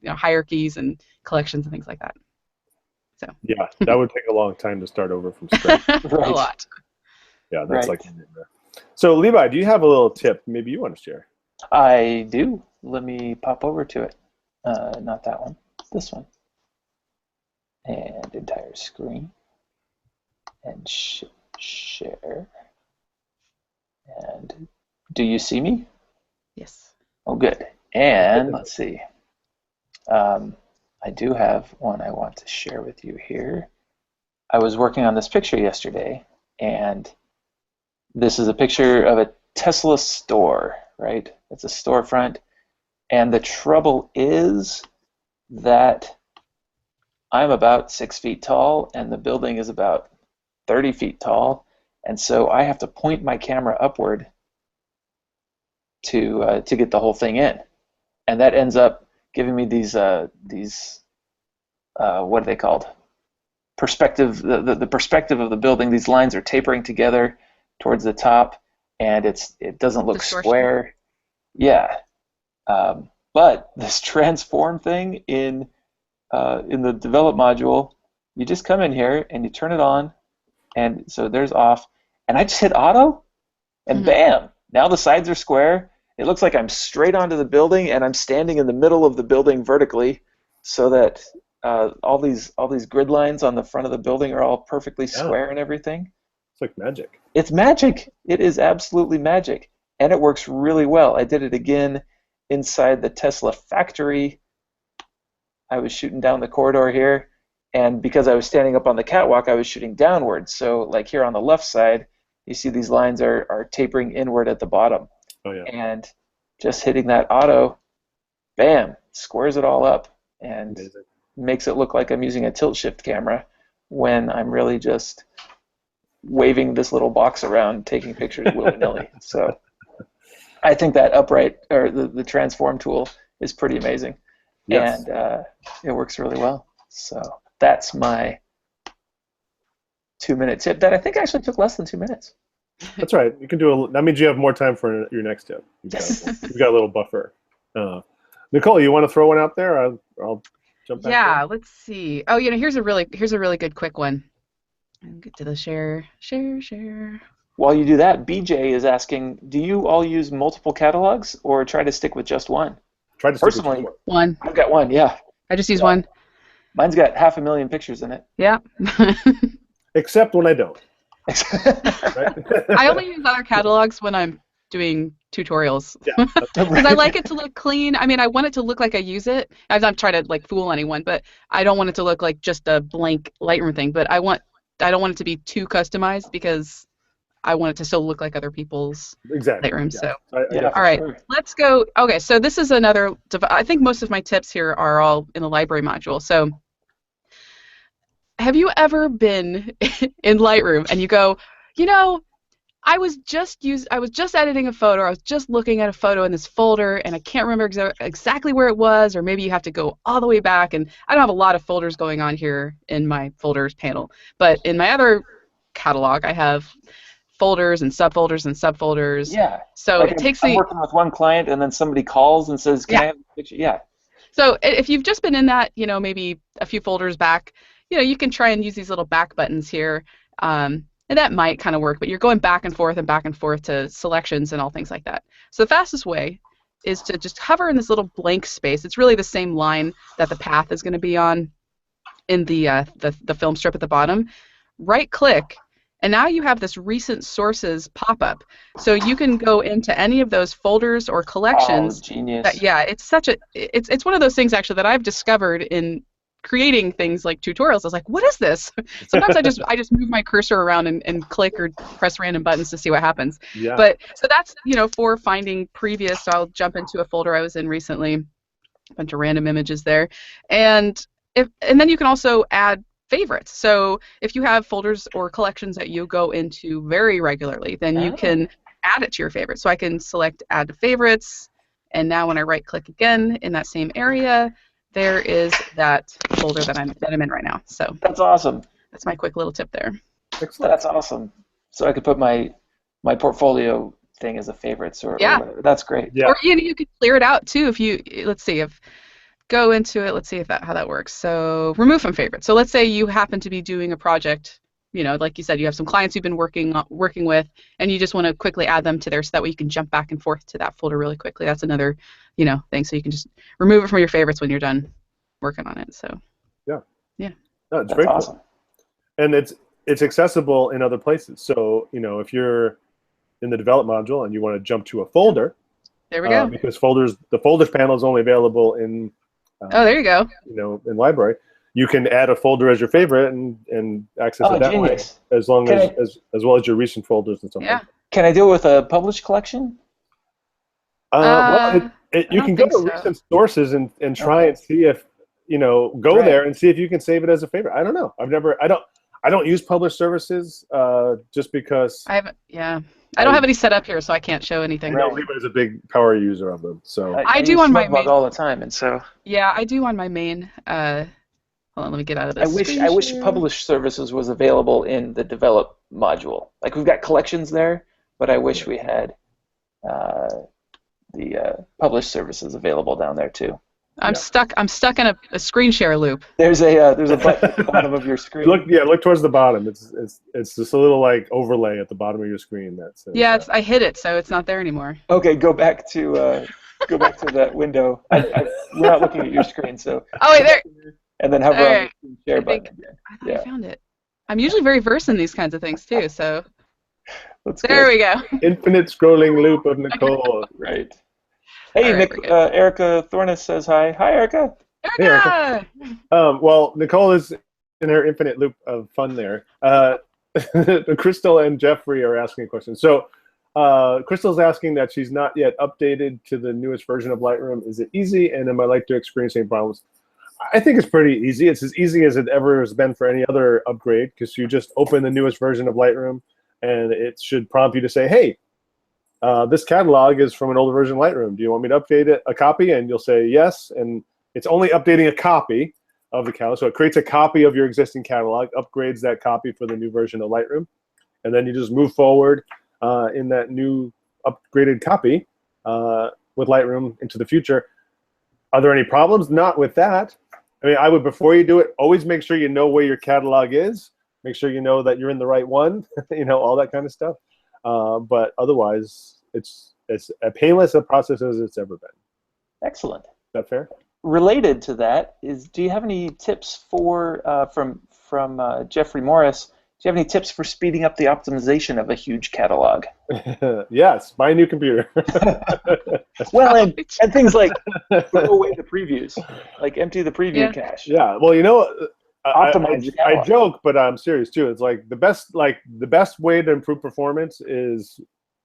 Speaker 3: hierarchies and collections and things like that. So
Speaker 2: yeah, that would take a long time to start over from scratch.
Speaker 3: Right. A lot.
Speaker 2: Yeah, that's like. So Levi, do you have a little tip maybe you want to share?
Speaker 1: I do. Let me pop over to it. Not that one. This one. And entire screen. And share. And do you see me?
Speaker 3: Yes.
Speaker 1: Oh, good. And let's see. I do have one I want to share with you here. I was working on this picture yesterday, and this is a picture of a Tesla store, right? It's a storefront. And the trouble is that I'm about 6 feet tall, and the building is about 30 feet tall, and so I have to point my camera upward to get the whole thing in, and that ends up giving me these what are they called? Perspective. The perspective of the building. These lines are tapering together towards the top, and it doesn't look square. Yeah. But this transform thing in the develop module, you just come in here and you turn it on, and so there's off, and I just hit auto, and bam! Now the sides are square. It looks like I'm straight onto the building, and I'm standing in the middle of the building vertically, so that all these grid lines on the front of the building are all perfectly square and everything.
Speaker 2: It's like magic.
Speaker 1: It's magic. It is absolutely magic, and it works really well. I did it again inside the Tesla factory. I was shooting down the corridor here, and because I was standing up on the catwalk, I was shooting downward. So like here on the left side, you see these lines are tapering inward at the bottom.
Speaker 2: Oh, yeah.
Speaker 1: And just hitting that auto, bam, squares it all up and makes it look like I'm using a tilt shift camera when I'm really just waving this little box around, taking pictures willy-nilly. So I think that upright, or the transform tool, is pretty amazing. Yes. And it works really well. So that's my 2-minute tip that I think actually took less than 2 minutes.
Speaker 2: That's right. You can do that means you have more time for your next tip. You've got a little buffer. Nicole, you want to throw one out there? I'll jump back.
Speaker 3: Yeah, let's see. Oh, here's a really good quick one. Get to the share.
Speaker 1: While you do that, BJ is asking, do you all use multiple catalogs or try to stick with just one?
Speaker 2: Personally,
Speaker 3: one.
Speaker 1: I've got one, yeah.
Speaker 3: I just use one.
Speaker 1: Mine's got 500,000 pictures in it.
Speaker 3: Yeah.
Speaker 2: Except when I don't.
Speaker 3: I only use other catalogs when I'm doing tutorials.
Speaker 2: Yeah,
Speaker 3: because I like it to look clean. I mean, I want it to look like I use it. I'm not trying to like fool anyone, but I don't want it to look like just a blank Lightroom thing. But I don't want it to be too customized because I want it to still look like other people's Lightroom.
Speaker 2: Yeah.
Speaker 3: So, all right, let's go. Okay, so this is another. I think most of my tips here are all in the library module. So, have you ever been in Lightroom and you go, I was just editing a photo. I was just looking at a photo in this folder, and I can't remember exactly where it was, or maybe you have to go all the way back. And I don't have a lot of folders going on here in my folders panel, but in my other catalog, I have folders and subfolders and subfolders.
Speaker 1: Yeah.
Speaker 3: So
Speaker 1: Like
Speaker 3: it takes
Speaker 1: I'm
Speaker 3: me.
Speaker 1: working with one client, and then somebody calls and says, "Can I have a picture?" Yeah.
Speaker 3: So if you've just been in that, maybe a few folders back, you can try and use these little back buttons here. And that might kind of work, but you're going back and forth to selections and all things like that. So the fastest way is to just hover in this little blank space. It's really the same line that the path is going to be on in the film strip at the bottom. Right click, and now you have this recent sources pop-up. So you can go into any of those folders or collections.
Speaker 1: Oh, genius.
Speaker 3: It's one of those things actually that I've discovered in creating things like tutorials. I was like, what is this? Sometimes I just move my cursor around and click or press random buttons to see what happens.
Speaker 2: Yeah.
Speaker 3: But so that's for finding previous. So I'll jump into a folder I was in recently, a bunch of random images there, and then you can also add favorites. So if you have folders or collections that you go into very regularly, then you can add it to your favorites. So I can select add to favorites, and now when I right click again in that same area, there is that folder that I'm in right now. So
Speaker 1: that's awesome.
Speaker 3: That's my quick little tip there.
Speaker 2: Excellent.
Speaker 1: That's awesome. So I could put my portfolio thing as a favorites or whatever. That's great.
Speaker 2: Yeah.
Speaker 3: Or you could clear it out too if you go into it. Let's see how that works. So remove from favorites. So let's say you happen to be doing a project. Like you said, you have some clients you've been working with, and you just want to quickly add them to there so that way you can jump back and forth to that folder really quickly. That's another, thing. So you can just remove it from your favorites when you're done working on it. So
Speaker 2: yeah. No, it's
Speaker 1: That's
Speaker 2: very
Speaker 1: awesome.
Speaker 2: cool. And it's accessible in other places. So if you're in the develop module and you want to jump to a folder,
Speaker 3: there we go.
Speaker 2: Because the folders panel is only available in
Speaker 3: there you go.
Speaker 2: In library. You can add a folder as your favorite and access it that
Speaker 1: genius.
Speaker 2: way, as long as well as your recent folders and stuff.
Speaker 3: Yeah.
Speaker 1: Can I do it with a published collection?
Speaker 2: Well, you can go to
Speaker 3: so.
Speaker 2: recent sources and try and see if go there and see if you can save it as a favorite. I don't know. I don't use published services just because
Speaker 3: I don't have any set up here, so I can't show anything.
Speaker 2: I know Levi is a big power user of them. So
Speaker 3: I do on my main
Speaker 1: all the time, and so
Speaker 3: I do on my main. Hold on, let me get out of this.
Speaker 1: I wish published services was available in the develop module. Like we've got collections there, but I wish we had the published services available down there too.
Speaker 3: I'm stuck in a screen share loop.
Speaker 1: There's a button at the bottom of your screen.
Speaker 2: Look towards the bottom. It's just a little like overlay at the bottom of your screen.
Speaker 3: I hit it, so it's not there anymore.
Speaker 1: Okay, go back to that window. We're not looking at your screen, so.
Speaker 3: Oh wait, there.
Speaker 1: And then hover on the share button again.
Speaker 3: I thought I found it. I'm usually very versed in these kinds of things too, so.
Speaker 1: There
Speaker 3: we go.
Speaker 2: Infinite scrolling loop of Nicole.
Speaker 1: Right. Hey, Erica Thornus says hi. Hi, Erica.
Speaker 3: Erica!
Speaker 2: Hey, Erica. Well, Nicole is in her infinite loop of fun there. Crystal and Jeffrey are asking a question. So Crystal's asking that she's not yet updated to the newest version of Lightroom. Is it easy, and am I likely to experience any problems? I think it's pretty easy. It's as easy as it ever has been for any other upgrade, because you just open the newest version of Lightroom, and it should prompt you to say, hey, this catalog is from an older version of Lightroom. Do you want me to update a copy? And you'll say yes, and it's only updating a copy of the catalog. So it creates a copy of your existing catalog, upgrades that copy for the new version of Lightroom, and then you just move forward in that new upgraded copy with Lightroom into the future. Are there any problems? Not with that. I mean, I would, before you do it, always make sure you know where your catalog is. Make sure you know that you're in the right one, all that kind of stuff. But otherwise, it's as painless a process as it's ever been.
Speaker 1: Excellent.
Speaker 2: Is that fair?
Speaker 1: Related to that is, do you have any tips for from Jeffrey Morris? Do you have any tips for speeding up the optimization of a huge catalog?
Speaker 2: Yes, buy a new computer.
Speaker 1: Well, and things like throw away the previews, like empty the preview cache.
Speaker 2: Yeah, well,
Speaker 1: optimize
Speaker 2: I joke, but I'm serious too. It's like the best way to improve performance is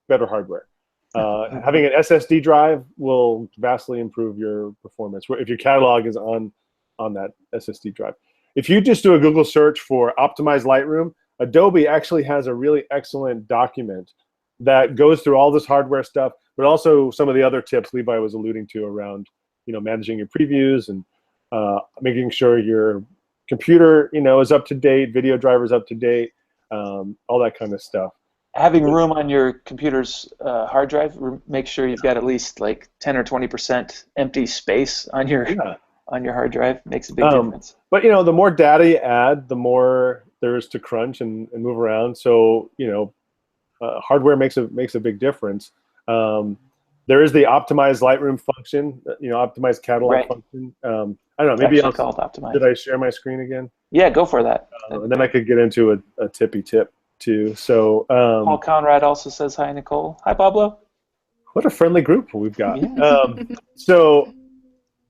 Speaker 2: better hardware. Having an SSD drive will vastly improve your performance if your catalog is on that SSD drive. If you just do a Google search for optimize Lightroom, Adobe actually has a really excellent document that goes through all this hardware stuff, but also some of the other tips Levi was alluding to around, managing your previews and making sure your computer, is up to date, video driver's up to date, all that kind of stuff.
Speaker 1: Having room on your computer's hard drive, make sure you've got at least like 10 or 20% empty space on your hard drive. Makes a big difference.
Speaker 2: But the more data you add, the more there is to crunch and move around. So hardware makes a big difference. There is the optimized Lightroom function, optimized catalog function. I don't know. Maybe
Speaker 1: I'll call it optimized.
Speaker 2: Did I share my screen again?
Speaker 1: Yeah, go for that.
Speaker 2: And then I could get into a tippy tip too. So
Speaker 1: Paul Conrad also says hi, Nicole. Hi, Pablo.
Speaker 2: What a friendly group we've got.
Speaker 1: Yeah.
Speaker 2: So,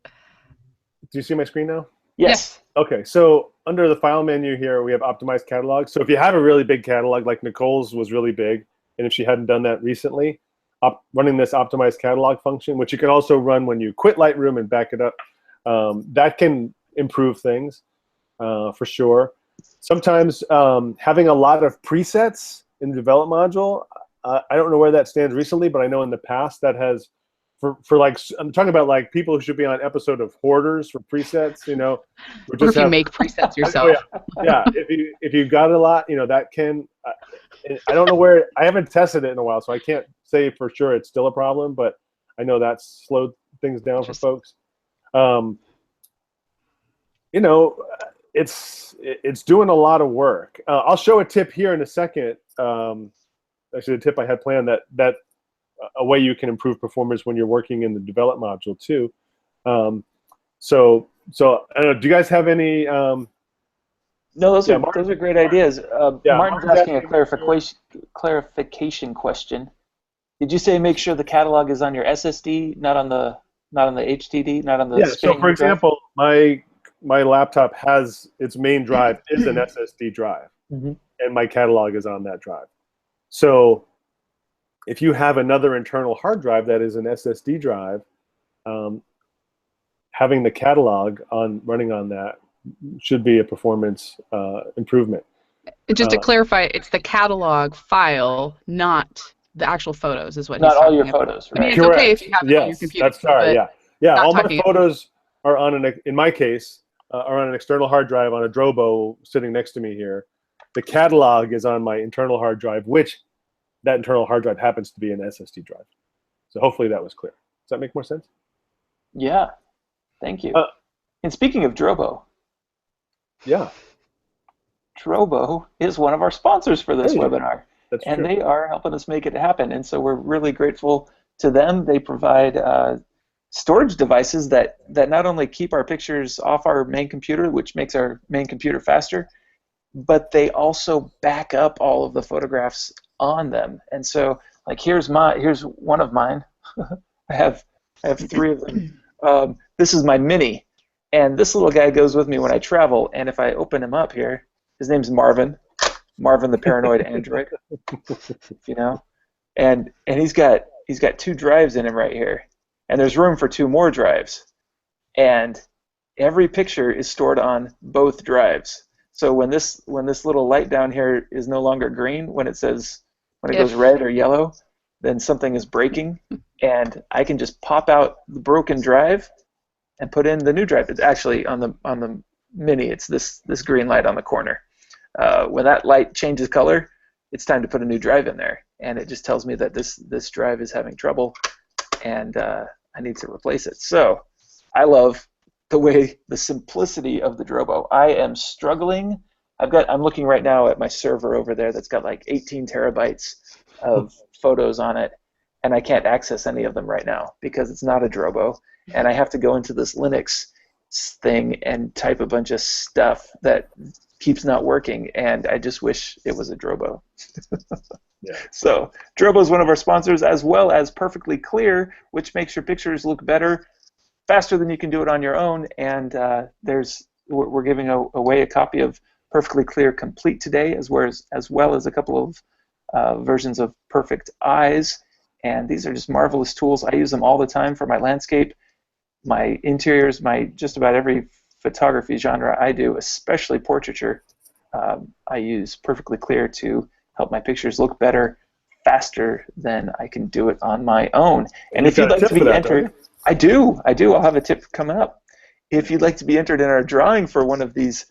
Speaker 2: do you see my screen now?
Speaker 1: Yes.
Speaker 2: Okay. So under the file menu here, we have optimized catalog. So if you have a really big catalog, like Nicole's was really big, and if she hadn't done that recently, running this optimized catalog function, which you can also run when you quit Lightroom and back it up, that can improve things for sure. Sometimes having a lot of presets in the develop module, I don't know where that stands recently, but I know in the past that has, for like, I'm talking about like people who should be on an episode of Hoarders for presets,
Speaker 3: or if you make presets yourself.
Speaker 2: Yeah, if you've got a lot, that can, I don't know where, I haven't tested it in a while, so I can't say for sure it's still a problem, but I know that's slowed things down for folks. It's doing a lot of work. I'll show a tip here in a second. Actually, the tip I had planned that a way you can improve performance when you're working in the develop module too. So I don't know. Do you guys have any?
Speaker 1: No, those are great ideas. Martin's asking a clarification question. Did you say make sure the catalog is on your SSD, not on the HDD, not on the?
Speaker 2: Yeah. So for example, my laptop has its main drive is an SSD drive, and my catalog is on that drive. So if you have another internal hard drive that is an SSD drive, having the catalog running on that should be a performance improvement.
Speaker 3: And just to clarify, it's the catalog file, not the actual photos, is what.
Speaker 1: Not all your photos, right?
Speaker 3: I mean, it's okay if you have it on your computer.
Speaker 2: That's sorry. Yeah. All my photos are on in my case, are on an external hard drive on a Drobo sitting next to me here. The catalog is on my internal hard drive, which that internal hard drive happens to be an SSD drive. So hopefully that was clear. Does that make more sense?
Speaker 1: Yeah. Thank you. And speaking of Drobo.
Speaker 2: Yeah.
Speaker 1: Drobo is one of our sponsors for this webinar.
Speaker 2: That's
Speaker 1: and
Speaker 2: true.
Speaker 1: They are helping us make it happen. And so we're really grateful to them. They provide storage devices that not only keep our pictures off our main computer, which makes our main computer faster, but they also back up all of the photographs on them. And so, like, here's one of mine. I have 3 of them. This is my Mini, and this little guy goes with me when I travel. And if I open him up here, his name's Marvin the paranoid android. And he's got 2 drives in him right here, and there's room for 2 more drives, and every picture is stored on both drives. So when this little light down here is no longer green, when it goes red or yellow, then something is breaking, and I can just pop out the broken drive and put in the new drive. It's actually on the Mini. It's this green light on the corner. When that light changes color, it's time to put a new drive in there, and it just tells me that this drive is having trouble, and I need to replace it. So I love the simplicity of the Drobo. I am struggling. I'm looking right now at my server over there that's got like 18 terabytes of photos on it, and I can't access any of them right now because it's not a Drobo, and I have to go into this Linux thing and type a bunch of stuff that keeps not working, and I just wish it was a Drobo. So Drobo is one of our sponsors, as well as Perfectly Clear, which makes your pictures look better faster than you can do it on your own. And we're giving away a copy of Perfectly Clear Complete today, as well as a couple of versions of Perfect Eyes. And these are just marvelous tools. I use them all the time for my landscape, my interiors, my just about every photography genre I do, especially portraiture. I use Perfectly Clear to help my pictures look better faster than I can do it on my own. And if
Speaker 2: You've
Speaker 1: you'd
Speaker 2: got a
Speaker 1: like
Speaker 2: tip
Speaker 1: to
Speaker 2: for
Speaker 1: be
Speaker 2: that,
Speaker 1: entered, I do. I'll have a tip coming up. If you'd like to be entered in our drawing for one of these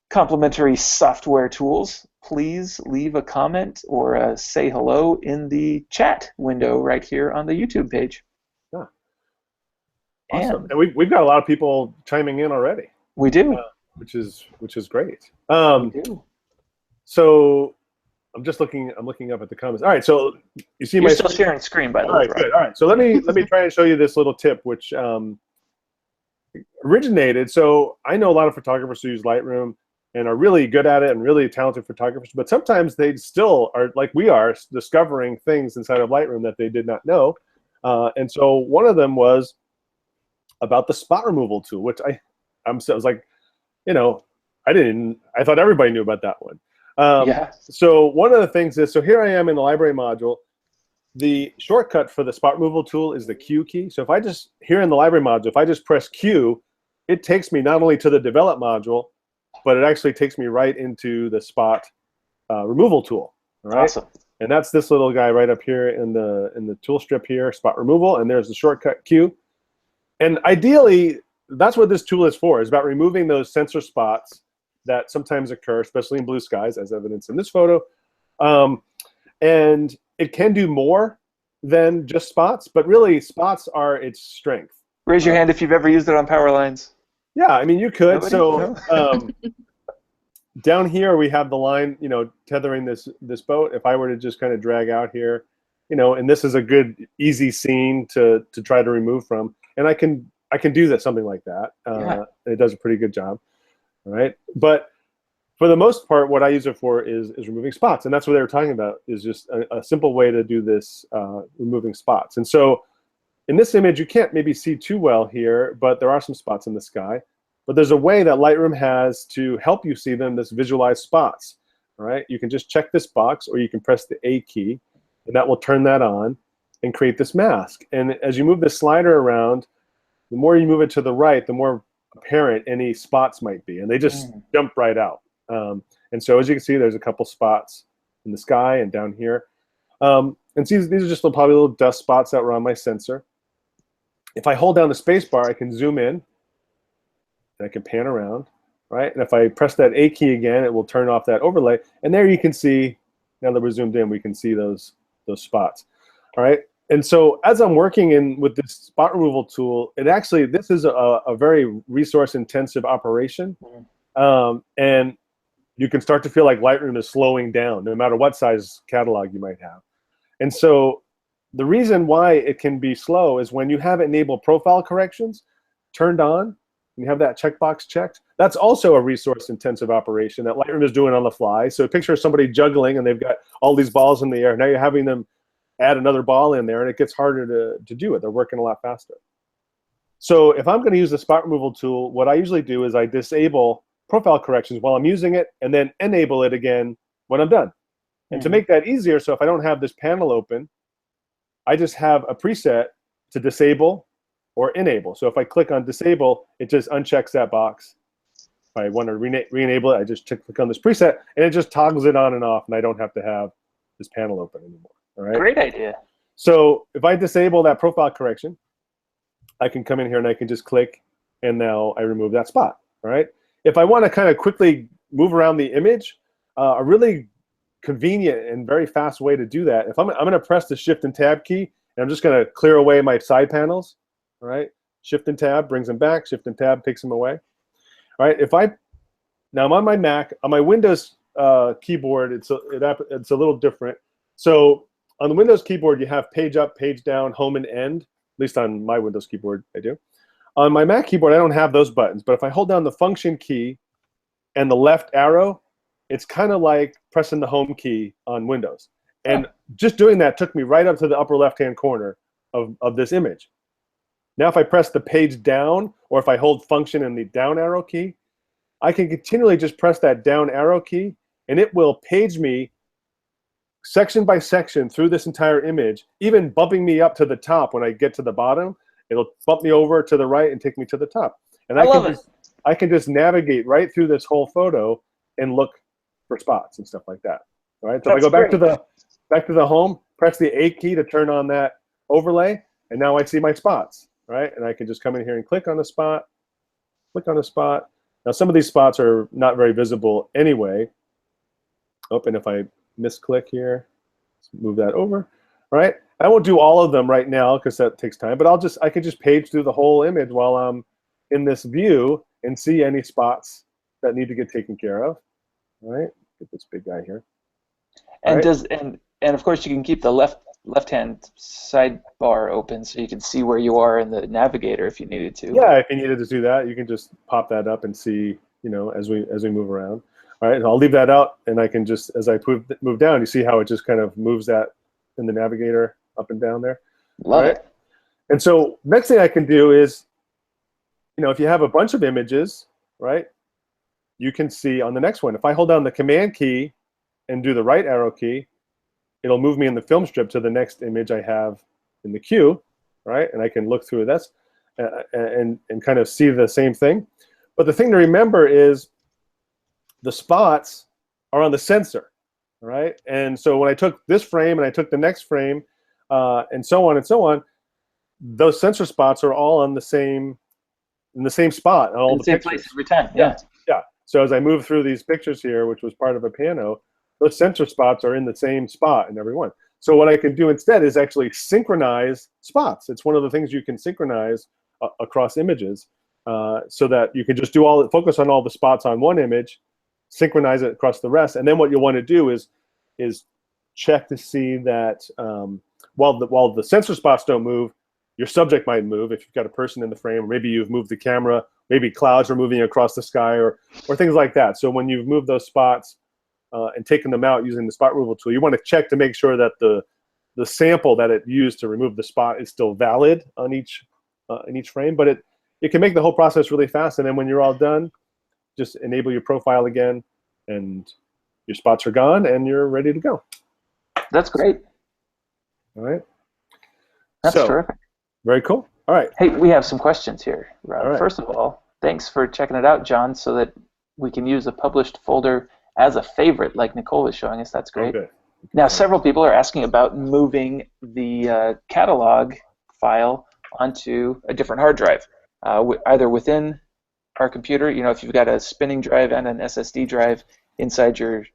Speaker 1: complimentary software tools, please leave a comment or say hello in the chat window right here on the YouTube page.
Speaker 2: Yeah. Awesome.
Speaker 1: And
Speaker 2: we've got a lot of people chiming in already.
Speaker 1: we do.
Speaker 2: Which is great.
Speaker 1: We do.
Speaker 2: So I'm looking up at the comments. All right, so you see
Speaker 1: You're
Speaker 2: my
Speaker 1: still sharing screen, by the way.
Speaker 2: All right, good. All right, so let me try and show you this little tip, which originated. So I know a lot of photographers who use Lightroom and are really good at it and really talented photographers, but sometimes they still are, like we are, discovering things inside of Lightroom that they did not know. And so one of them was about the spot removal tool, which I was like, you know, I thought everybody knew about that one.
Speaker 1: Yeah.
Speaker 2: So one of the things is, so here I am in the library module. The shortcut for the spot removal tool is the Q key. So if I just, here in the library module, if I just press Q, it takes me not only to the develop module, but it actually takes me right into the spot removal tool. All right.
Speaker 1: Awesome.
Speaker 2: And that's this little guy right up here in the tool strip here, spot removal, and there's the shortcut Q. And ideally, that's what this tool is for, is about removing those sensor spots that sometimes occur, especially in blue skies, as evidenced in this photo. And it can do more than just spots, but really spots are its strength.
Speaker 1: Raise your hand if you've ever used it on power lines.
Speaker 2: Yeah, I mean, you could.
Speaker 1: Nobody?
Speaker 2: So
Speaker 1: No?
Speaker 2: down here we have the line, you know, tethering this boat. If I were to just kind of drag out here, you know, and this is a good, easy scene to try to remove from, and I can do that, something like that.
Speaker 1: Yeah.
Speaker 2: It does a pretty good job. All right, but for the most part, what I use it for is removing spots, and that's what they were talking about, is just a simple way to do this, removing spots. And so in this image, you can't maybe see too well here, but there are some spots in the sky. But there's a way that Lightroom has to help you see them, this visualize spots. All right, you can just check this box, or you can press the A key, and that will turn that on and create this mask. And as you move the slider around, the more you move it to the right, the more apparent any spots might be, and they just jump right out. And so as you can see, there's a couple spots in the sky and down here. And see, these are just probably little dust spots that were on my sensor. If I hold down the space bar, I can zoom in, and I can pan around, right? And if I press that A key again, it will turn off that overlay. And there you can see, now that we're zoomed in, we can see those spots, all right? And so as I'm working with this spot removal tool, this is a very resource-intensive operation. And you can start to feel like Lightroom is slowing down, no matter what size catalog you might have. And so the reason why it can be slow is when you have enabled profile corrections turned on, and you have that checkbox checked, that's also a resource-intensive operation that Lightroom is doing on the fly. So picture somebody juggling, and they've got all these balls in the air. Now you're having them add another ball in there, and it gets harder to do it. They're working a lot faster. So if I'm going to use the spot removal tool, what I usually do is I disable profile corrections while I'm using it, and then enable it again when I'm done. And to make that easier, so if I don't have this panel open, I just have a preset to disable or enable. So if I click on disable, it just unchecks that box. If I want to re-enable it, I just click on this preset, and it just toggles it on and off, and I don't have to have this panel open anymore. All right?
Speaker 1: Great idea.
Speaker 2: So if I disable that profile correction, I can come in here and I can just click, and now I remove that spot. All right? If I want to kind of quickly move around the image, a really convenient and very fast way to do that, if I'm going to press the Shift and Tab key, and I'm just going to clear away my side panels. All right? Shift and Tab brings them back. Shift and Tab takes them away. All right? Now I'm on my Mac. On my Windows keyboard, it's a little different. So on the Windows keyboard, you have page up, page down, home, and end. At least on my Windows keyboard, I do. On my Mac keyboard, I don't have those buttons. But if I hold down the Function key and the left arrow, it's kind of like pressing the Home key on Windows. And just doing that took me right up to the upper left-hand corner of this image. Now if I press the page down, or if I hold Function and the down arrow key, I can continually just press that down arrow key, and it will page me section by section through this entire image, even bumping me up to the top when I get to the bottom. It'll bump me over to the right and take me to the top. And I can just navigate right through this whole photo and look for spots and stuff like that. All right. So if I go back back to the home, press the A key to turn on that overlay, and now I see my spots, right? And I can just come in here and click on the spot, click on the spot. Now some of these spots are not very visible anyway. Oh, and if I misclick here, let's move that over, right? I won't do all of them right now because that takes time, but I can just page through the whole image while I'm in this view and see any spots that need to get taken care of. All right, get this big guy here.
Speaker 1: And
Speaker 2: right.
Speaker 1: and of course you can keep the left-hand sidebar open so you can see where you are in the navigator if you needed to.
Speaker 2: Yeah, if you needed to do that, you can just pop that up and see, you know, as we move around. All right, and I'll leave that out, and I can just, as I move down, you see how it just kind of moves that in the navigator up and down there.
Speaker 1: Love it.
Speaker 2: And so next thing I can do is, you know, if you have a bunch of images, right, you can see on the next one, if I hold down the Command key and do the right arrow key, it'll move me in the film strip to the next image I have in the queue, right? And I can look through this and kind of see the same thing. But the thing to remember is the spots are on the sensor, right? And so when I took this frame and I took the next frame and so on, those sensor spots are all on the same, in the same spot on all the
Speaker 1: same
Speaker 2: pictures.
Speaker 1: place every time. Yeah.
Speaker 2: Yeah. So as I move through these pictures here, which was part of a piano, those sensor spots are in the same spot in every one. So what I can do instead is actually synchronize spots. It's one of the things you can synchronize across images, so that you can just do focus on all the spots on one image, synchronize it across the rest, and then what you want to do is check to see that while the sensor spots don't move, your subject might move if you've got a person in the frame, or maybe you've moved the camera, maybe clouds are moving across the sky, or things like that. So when you've moved those spots and taken them out using the spot removal tool, you want to check to make sure that the sample that it used to remove the spot is still valid on each in each frame. But it can make the whole process really fast, and then when you're all done, just enable your profile again, and your spots are gone, and you're ready to go.
Speaker 1: That's great.
Speaker 2: All right.
Speaker 1: That's terrific.
Speaker 2: Very cool. All right.
Speaker 1: Hey, we have some questions here, Rob.
Speaker 2: All right.
Speaker 1: First of all, thanks for checking it out, John, so that we can use the published folder as a favorite, like Nicole was showing us. That's great.
Speaker 2: Okay.
Speaker 1: Now, several people are asking about moving the catalog file onto a different hard drive, either within our computer. You know, if you've got a spinning drive and an SSD drive inside your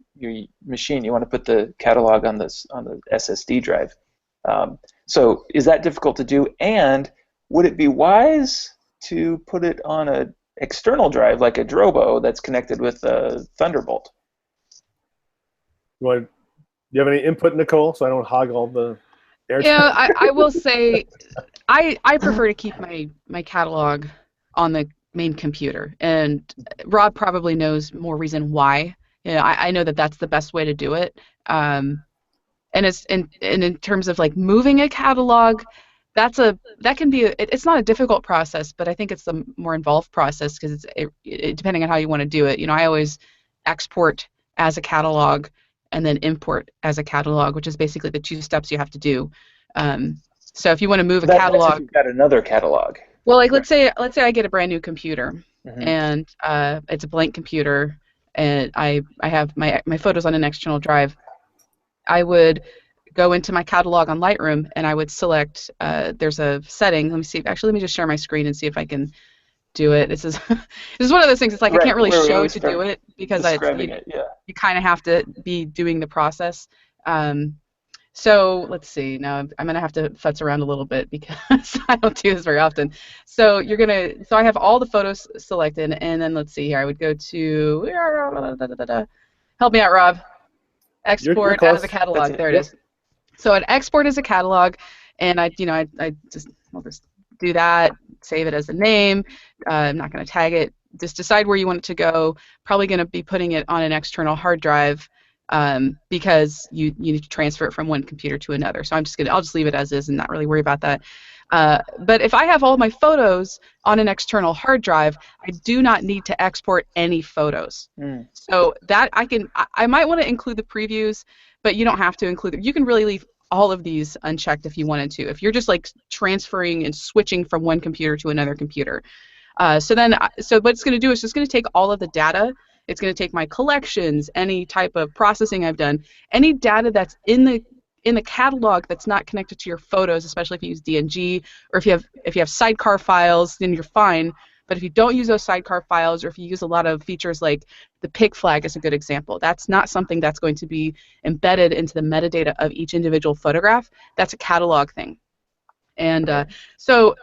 Speaker 1: machine, you want to put the catalog on the SSD drive. So is that difficult to do? And would it be wise to put it on an external drive like a Drobo that's connected with a Thunderbolt?
Speaker 2: Do you have any input, Nicole, so I don't hog all the airtime?
Speaker 3: Yeah, I will say I prefer to keep my catalog on the main computer, and Rob probably knows more reason why. You know, I know that that's the best way to do it. And it's in terms of like moving a catalog, that can be it's not a difficult process, but I think it's the more involved process because it depending on how you want to do it. You know, I always export as a catalog and then import as a catalog, which is basically the two steps you have to do. So if you want to move a catalog,
Speaker 1: that's if you've got another catalog.
Speaker 3: Well, like let's say I get a brand new computer,
Speaker 1: Mm-hmm.
Speaker 3: and it's a blank computer, and I have my photos on an external drive. I would go into my catalog on Lightroom, and I would select, there's a setting, let me just share my screen and see if I can do it. This is one of those things, it's like I can't really show to do it because you kind of have to be doing the process. So let's see, now I'm going to have to futz around a little bit because I don't do this very often. So so I have all the photos selected, and then let's see here, I would go to, help me out, Rob. Export as a catalog. There it is. So I'd export as a catalog, and I'll just do that, save it as a name. I'm not going to tag it. Just decide where you want it to go. Probably going to be putting it on an external hard drive because you need to transfer it from one computer to another. So I'll just leave it as is and not really worry about that. But if I have all my photos on an external hard drive, I do not need to export any photos. So that I might want to include the previews, but you don't have to include them. You can really leave all of these unchecked if you wanted to. If you're just like transferring and switching from one computer to another computer. So what it's going to do is just going to take all of the data. It's going to take my collections, any type of processing I've done, any data that's in the in the catalog that's not connected to your photos, especially if you use DNG, or if you have sidecar files, then you're fine. But if you don't use those sidecar files, or if you use a lot of features like the pig flag is a good example, that's not something that's going to be embedded into the metadata of each individual photograph. That's a catalog thing. And so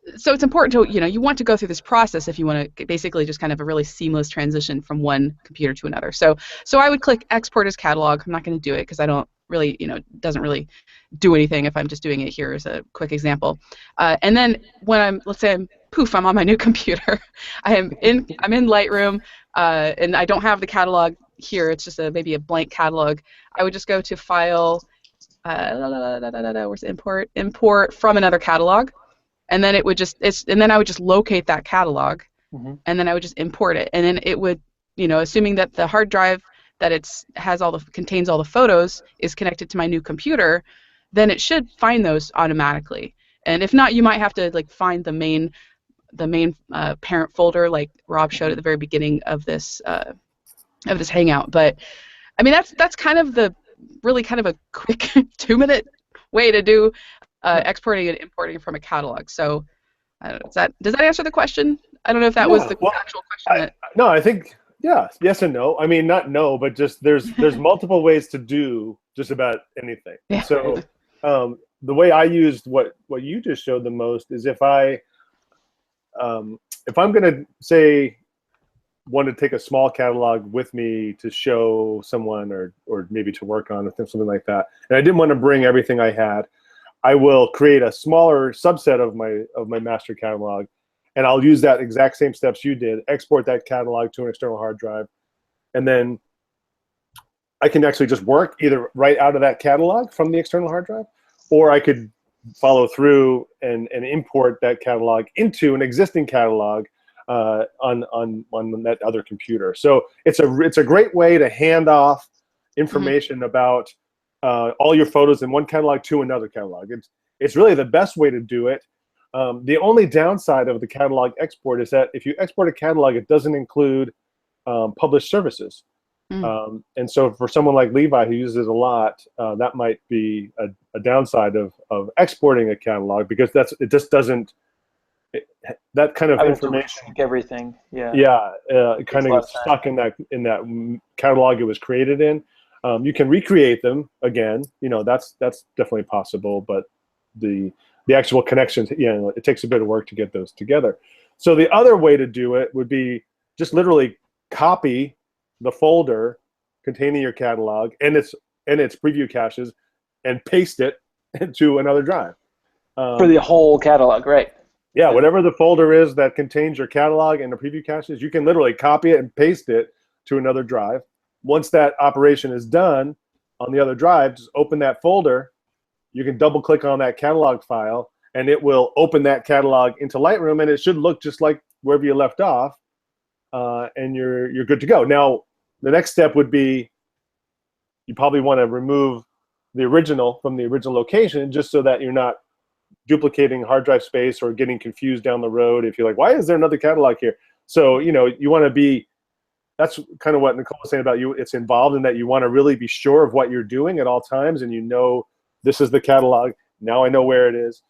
Speaker 3: it's important to, you want to go through this process if you want to basically just kind of a really seamless transition from one computer to another. So I would click export as catalog. I'm not going to do it because I don't really, it doesn't really do anything if I'm just doing it here as a quick example. And then when let's say I'm on my new computer. I'm in Lightroom, and I don't have the catalog here. It's just maybe a blank catalog. I would just go to File, where's import from another catalog, and then I would just locate that catalog, and then I would just import it, and then it would, assuming that the hard drive that contains all the photos is connected to my new computer, then it should find those automatically. And if not, you might have to find the main parent folder, like Rob showed at the very beginning of this hangout. But I mean, that's kind of a quick 2-minute way to do exporting and importing from a catalog. So I don't know, does that answer the question? I don't know if that was the actual question.
Speaker 2: No, I think yes and no. I mean, not no, but just there's multiple ways to do just about anything.
Speaker 3: Yeah.
Speaker 2: So the way I used what you just showed the most is if I'm going to say want to take a small catalog with me to show someone or maybe to work on something like that, and I didn't want to bring everything I had, I will create a smaller subset of my master catalog, and I'll use that exact same steps you did, export that catalog to an external hard drive, and then I can actually just work either right out of that catalog from the external hard drive, or I could follow through and import that catalog into an existing catalog on that other computer. So it's a great way to hand off information about all your photos in one catalog to another catalog. It's really the best way to do it. The only downside of the catalog export is that if you export a catalog, it doesn't include published services. And so for someone like Levi who uses it a lot, that might be a downside of exporting a catalog, because it just doesn't, that kind of information,
Speaker 1: everything, it
Speaker 2: kind of gets stuck in that catalog it was created in. You can recreate them again, that's definitely possible, but the actual connections, it takes a bit of work to get those together. So the other way to do it would be just literally copy the folder containing your catalog and its preview caches and paste it into another drive.
Speaker 1: For the whole catalog, right?
Speaker 2: Yeah, whatever the folder is that contains your catalog and the preview caches, you can literally copy it and paste it to another drive. Once that operation is done on the other drive, just open that folder. You can double click on that catalog file, and it will open that catalog into Lightroom, and it should look just like wherever you left off, and you're good to go. Now, the next step would be you probably want to remove the original from the original location, just so that you're not duplicating hard drive space or getting confused down the road if you're like, why is there another catalog here? So, you want to be, that's kind of what Nicole was saying about you. It's involved in that you want to really be sure of what you're doing at all times, and this is the catalog. Now I know where it is,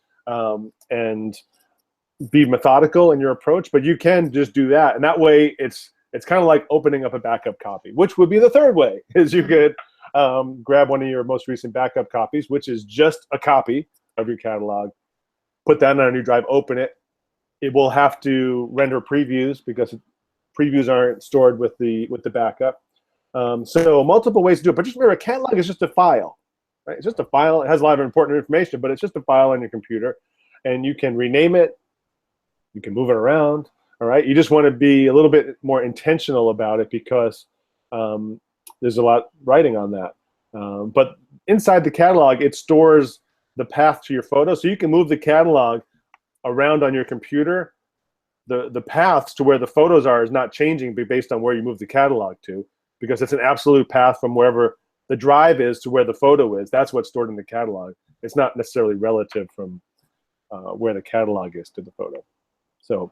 Speaker 2: and be methodical in your approach. But you can just do that, and that way it's kind of like opening up a backup copy, which would be the third way. Is you could grab one of your most recent backup copies, which is just a copy of your catalog, put that on a new drive, open it. It will have to render previews because previews aren't stored with the backup. So multiple ways to do it, but just remember, a catalog is just a file. Right? It's just a file. It has a lot of important information, but it's just a file on your computer, and you can rename it. You can move it around. All right. You just want to be a little bit more intentional about it, because there's a lot writing on that. But inside the catalog, it stores the path to your photo, so you can move the catalog around on your computer. The paths to where the photos are is not changing based on where you move the catalog to, because it's an absolute path from wherever the drive is to where the photo is. That's what's stored in the catalog. It's not necessarily relative from where the catalog is to the photo. So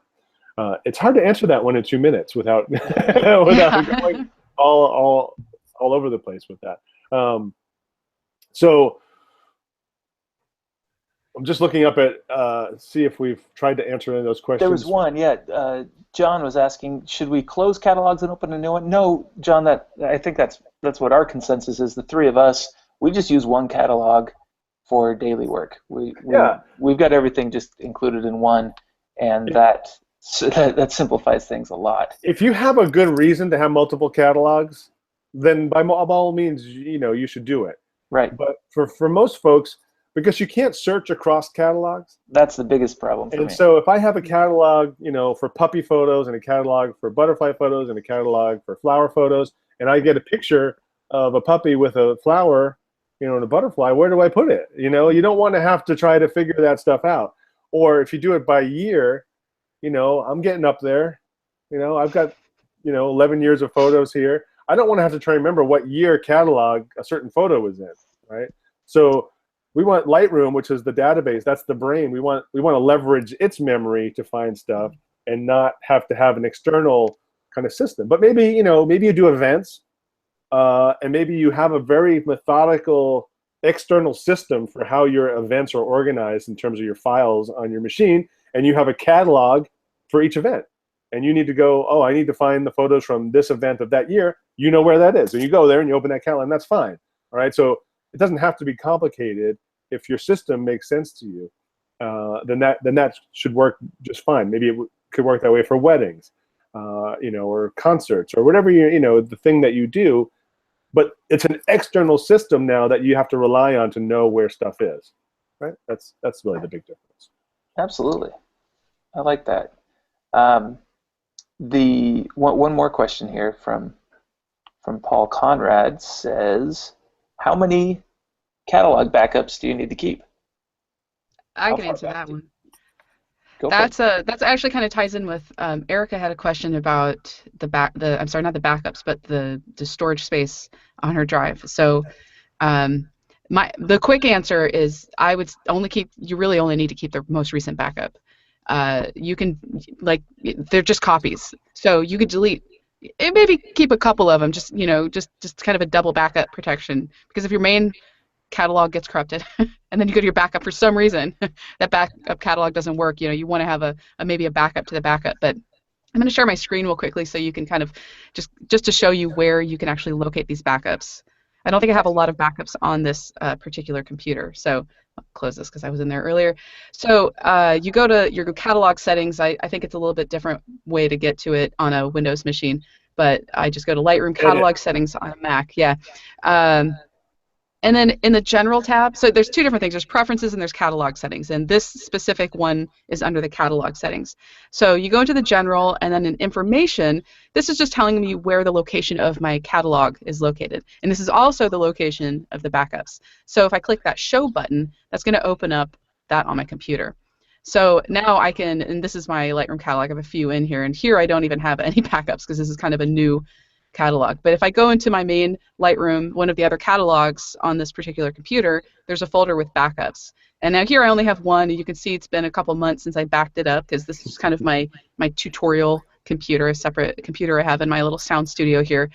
Speaker 2: it's hard to answer that one in 2 minutes without going all over the place with that. So I'm just looking up at see if we've tried to answer any of those questions.
Speaker 1: There was one, yeah. John was asking, should we close catalogs and open a new one? No, John. I think that's what our consensus is. The three of us, we just use one catalog for daily work. We've got everything just included in one, and that simplifies things a lot.
Speaker 2: If you have a good reason to have multiple catalogs, then by all means, you should do it.
Speaker 1: Right.
Speaker 2: But for most folks, because you can't search across catalogs.
Speaker 1: That's the biggest problem for me.
Speaker 2: And so if I have a catalog, for puppy photos and a catalog for butterfly photos and a catalog for flower photos, and I get a picture of a puppy with a flower, and a butterfly, where do I put it? You don't want to have to try to figure that stuff out. Or if you do it by year, I'm getting up there. I've got, 11 years of photos here. I don't want to have to try to remember what year catalog a certain photo was in, right? So we want Lightroom, which is the database. That's the brain. We want to leverage its memory to find stuff and not have to have an external kind of system. But maybe, maybe you do events, and maybe you have a very methodical external system for how your events are organized in terms of your files on your machine, and you have a catalog for each event. And you need to go, oh, I need to find the photos from this event of that year. You know where that is. And you go there and you open that catalog, and that's fine. All right, so it doesn't have to be complicated. If your system makes sense to you, then that should work just fine. Maybe it could work that way for weddings, or concerts, or whatever the thing that you do. But it's an external system now that you have to rely on to know where stuff is, right? That's really the big difference.
Speaker 1: Absolutely, I like that. The one more question here from Paul Conrad says, how many catalog backups do you need to keep?
Speaker 3: I can answer that one.
Speaker 1: That's
Speaker 3: actually kind of ties in with Erica had a question about I'm sorry, not the backups, but the storage space on her drive. So the quick answer is you really only need to keep the most recent backup. You can, they're just copies, so you could delete. Maybe keep a couple of them, just kind of a double backup protection, because if your main catalog gets corrupted and then you go to your backup for some reason that backup catalog doesn't work, you want to have maybe a backup to the backup. But I'm going to share my screen real quickly so you can kind of just to show you where you can actually locate these backups. I don't think I have a lot of backups on this particular computer, so I'll close this because I was in there earlier. So you go to your catalog settings. I think it's a little bit different way to get to it on a Windows machine, but I just go to Lightroom catalog settings on a Mac. Yeah. And then in the General tab, so there's two different things. There's Preferences and there's Catalog Settings, and this specific one is under the Catalog Settings. So you go into the General, and then in Information, this is just telling me where the location of my catalog is located. And this is also the location of the backups. So if I click that Show button, that's going to open up that on my computer. So now I can, and this is my Lightroom catalog, I have a few in here, and here I don't even have any backups because this is kind of a new catalog. But if I go into my main Lightroom, one of the other catalogs on this particular computer, there's a folder with backups. And now here I only have one, and you can see it's been a couple months since I backed it up, because this is kind of my tutorial computer, a separate computer I have in my little sound studio here.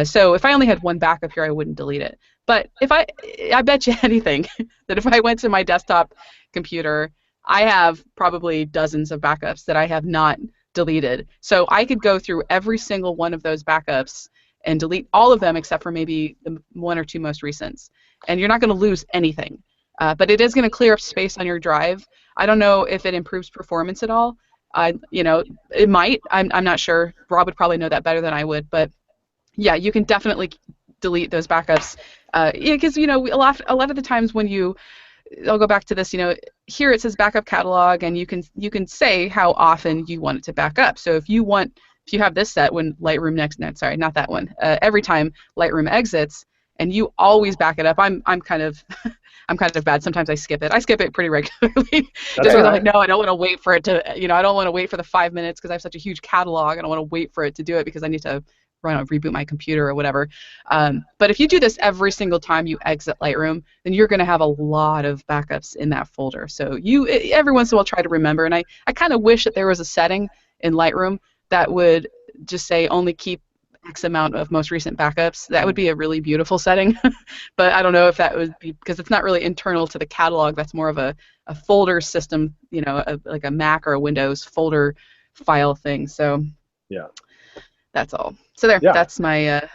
Speaker 3: So if I only had one backup here, I wouldn't delete it. But if I bet you anything that if I went to my desktop computer, I have probably dozens of backups that I have not deleted. So I could go through every single one of those backups and delete all of them except for maybe the one or two most recents. And you're not going to lose anything. But it is going to clear up space on your drive. I don't know if it improves performance at all. It might. I'm not sure. Rob would probably know that better than I would. But yeah, you can definitely delete those backups. Because a lot of the times when I'll go back to this. Here it says backup catalog, and you can say how often you want it to back up. So if you have this set when Lightroom not that one. Every time Lightroom exits, and you always back it up. I'm kind of bad. Sometimes I skip it. I skip it pretty regularly. Just because I'm like, no, I don't want to wait for it to. I don't want to wait for the 5 minutes because I have such a huge catalog. I don't want to wait for it to do it because I need to reboot my computer or whatever. But if you do this every single time you exit Lightroom, then you're going to have a lot of backups in that folder. So every once in a while try to remember. And I kind of wish that there was a setting in Lightroom that would just say only keep X amount of most recent backups. That would be a really beautiful setting, but I don't know if that would be, because it's not really internal to the catalog. That's more of a folder system, you know, like a Mac or a Windows folder file thing. So
Speaker 2: yeah,
Speaker 3: that's all. So there,
Speaker 2: yeah.
Speaker 3: that's my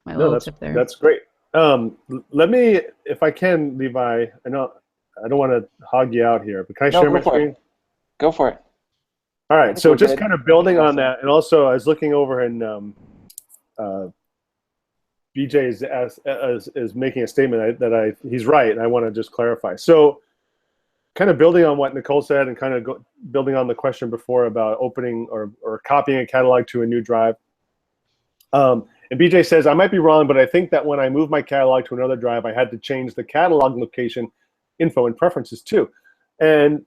Speaker 3: my
Speaker 2: No,
Speaker 3: little tip there.
Speaker 2: that's great. Let me, if I can, Levi. I know I don't want to hog you out here, but can I share my screen?
Speaker 1: Go for it.
Speaker 2: All right. So just kind of building on that, and also I was looking over and BJ is making a statement that he's right, and I want to just clarify. So, kind of building on what Nicole said, and kind of building on the question before about opening or copying a catalog to a new drive. And BJ says, I might be wrong, but I think that when I moved my catalog to another drive, I had to change the catalog location info and preferences too. And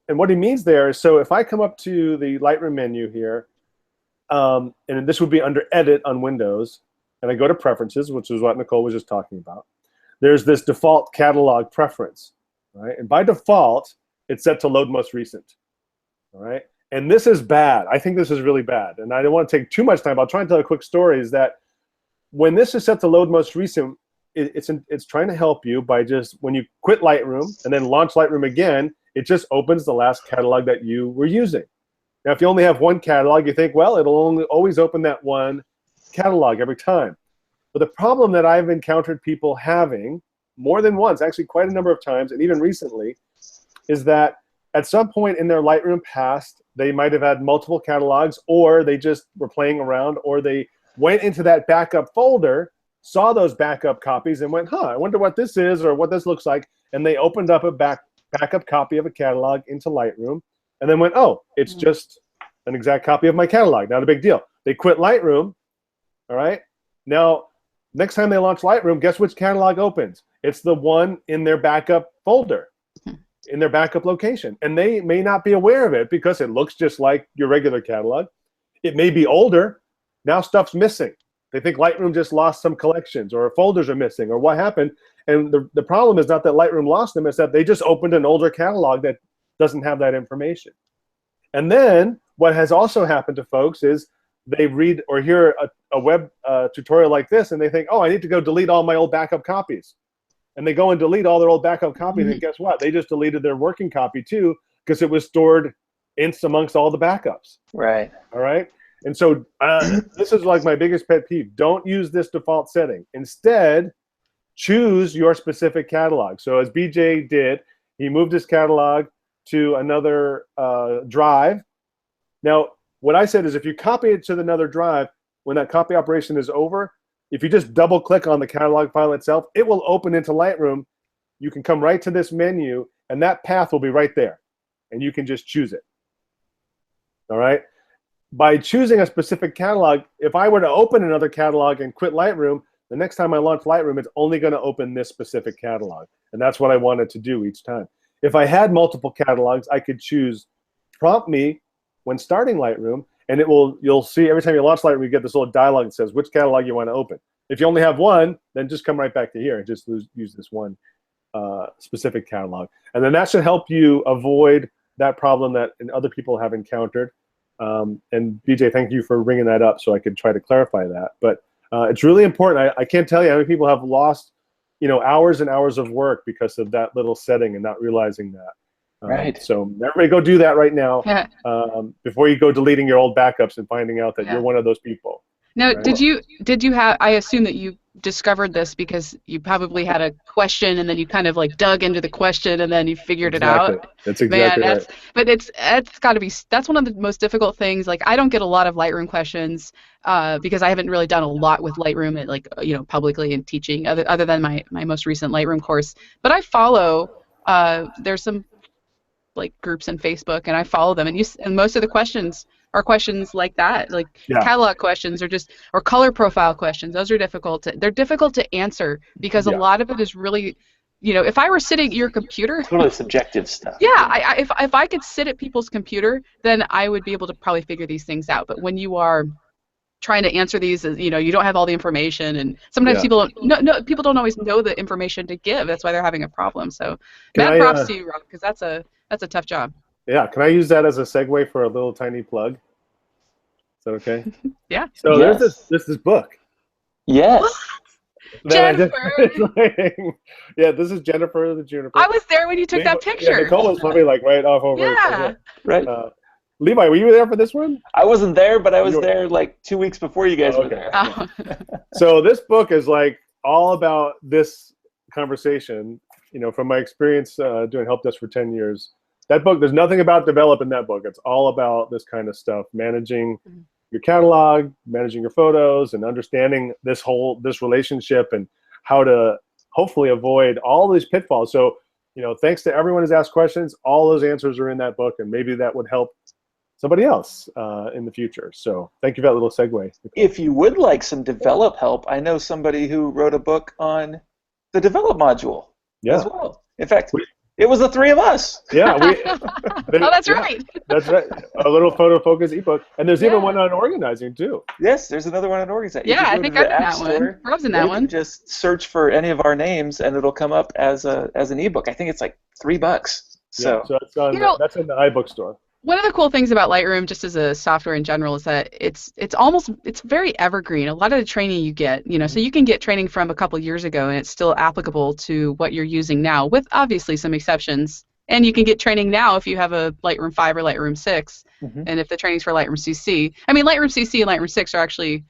Speaker 2: what he means there is, so if I come up to the Lightroom menu here, and this would be under Edit on Windows, and I go to Preferences, which is what Nicole was just talking about, there's this default catalog preference, right? And by default, it's set to load most recent, all right? And this is bad. I think this is really bad. And I don't want to take too much time, but I'll try and tell a quick story, is that when this is set to load most recent, it's trying to help you by just, when you quit Lightroom and then launch Lightroom again, it just opens the last catalog that you were using. Now, if you only have one catalog, you think, well, it'll always open that one catalog every time. But the problem that I've encountered people having more than once, actually quite a number of times, and even recently, is that at some point in their Lightroom past, they might have had multiple catalogs, or they just were playing around, or they went into that backup folder, saw those backup copies, and went, I wonder what this is or what this looks like, and they opened up a backup copy of a catalog into Lightroom, and then went, oh, it's just an exact copy of my catalog, not a big deal. They quit Lightroom, all right? Now, next time they launch Lightroom, guess which catalog opens? It's the one in their backup folder, in their backup location. And they may not be aware of it because it looks just like your regular catalog. It may be older. Now stuff's missing. They think Lightroom just lost some collections, or folders are missing, or what happened. And the problem is not that Lightroom lost them, it's that they just opened an older catalog that doesn't have that information. And then what has also happened to folks is they read or hear a web tutorial like this, and they think, oh, I need to go delete all my old backup copies. And they go and delete all their old backup copies, and guess what? They just deleted their working copy too, because it was stored amongst all the backups.
Speaker 1: Right.
Speaker 2: All right? And so this is like my biggest pet peeve. Don't use this default setting. Instead, choose your specific catalog. So as BJ did, he moved his catalog to another drive. Now, what I said is if you copy it to another drive, when that copy operation is over, if you just double click on the catalog file itself, it will open into Lightroom. You can come right to this menu, and that path will be right there. And you can just choose it. All right? By choosing a specific catalog, if I were to open another catalog and quit Lightroom, the next time I launch Lightroom, it's only going to open this specific catalog. And that's what I wanted to do each time. If I had multiple catalogs, I could choose Prompt Me when starting Lightroom, and you'll see every time you launch Lightroom, you get this little dialog that says which catalog you want to open. If you only have one, then just come right back to here and just use this one specific catalog. And then that should help you avoid that problem that other people have encountered. And BJ, thank you for bringing that up so I could try to clarify that. But it's really important. I can't tell you how many people have lost, hours and hours of work because of that little setting and not realizing that.
Speaker 1: Right.
Speaker 2: So everybody go do that right now before you go deleting your old backups and finding out that you're one of those people.
Speaker 3: Now,
Speaker 2: right?
Speaker 3: did you have, I assume that you discovered this because you probably had a question and then you kind of like dug into the question and then you figured it out.
Speaker 2: That's exactly right.
Speaker 3: But it's got to be, that's one of the most difficult things. Like I don't get a lot of Lightroom questions because I haven't really done a lot with Lightroom at like, publicly and teaching other than my most recent Lightroom course. But I follow, there's some like groups in Facebook and I follow them and most of the questions are questions like that, like catalog questions or color profile questions. Those are difficult. They're difficult to answer because a lot of it is really, if I were sitting at your computer,
Speaker 1: totally subjective stuff.
Speaker 3: Yeah, if I could sit at people's computer, then I would be able to probably figure these things out. But when you are trying to answer these, you don't have all the information, and sometimes people don't always know the information to give. That's why they're having a problem. So, mad props to you, Rob, because that's a tough job.
Speaker 2: Yeah, can I use that as a segue for a little tiny plug? that okay?
Speaker 3: Yeah.
Speaker 2: So
Speaker 1: Yes.
Speaker 2: there's this book.
Speaker 1: Yes.
Speaker 2: that I just
Speaker 3: Jennifer!
Speaker 2: finished. Yeah, this is Jennifer the Juniper.
Speaker 3: I was there when you took that
Speaker 2: Yeah,
Speaker 3: picture.
Speaker 2: Nicole was probably like right off over.
Speaker 3: Yeah.
Speaker 1: Right.
Speaker 2: Levi, were you there for this one?
Speaker 1: I wasn't there, but I was
Speaker 2: You were-
Speaker 1: there like 2 weeks before you guys
Speaker 2: Oh,
Speaker 1: were
Speaker 2: okay.
Speaker 1: there.
Speaker 3: Oh.
Speaker 2: So this book is like all about this conversation. You know, from my experience doing help desk for 10 years, that book, there's nothing about develop in that book. It's all about this kind of stuff, managing your catalog, managing your photos, and understanding this relationship and how to hopefully avoid all these pitfalls. So, you know, thanks to everyone who's asked questions, all those answers are in that book, and maybe that would help somebody else in the future. So thank you for that little segue.
Speaker 1: If you would like some develop help, I know somebody who wrote a book on the develop module as well. In fact, it was the three of us.
Speaker 2: Yeah.
Speaker 3: Oh, that's right.
Speaker 2: That's right. A little photo focus ebook. And there's even one on organizing too.
Speaker 1: Yes, there's another one on organizing.
Speaker 3: Yeah, I think I'm in that one. Rob's in that one.
Speaker 1: You can just search for any of our names and it'll come up as an ebook. I think it's like $3. So,
Speaker 2: yeah, so that's on that's in the iBook store.
Speaker 3: One of the cool things about Lightroom, just as a software in general, is that it's very evergreen. A lot of the training you get, you know, so you can get training from a couple years ago and it's still applicable to what you're using now, with obviously some exceptions. And you can get training now if you have a Lightroom 5 or Lightroom 6, and if the training's for Lightroom CC. I mean, Lightroom CC and Lightroom 6 are actually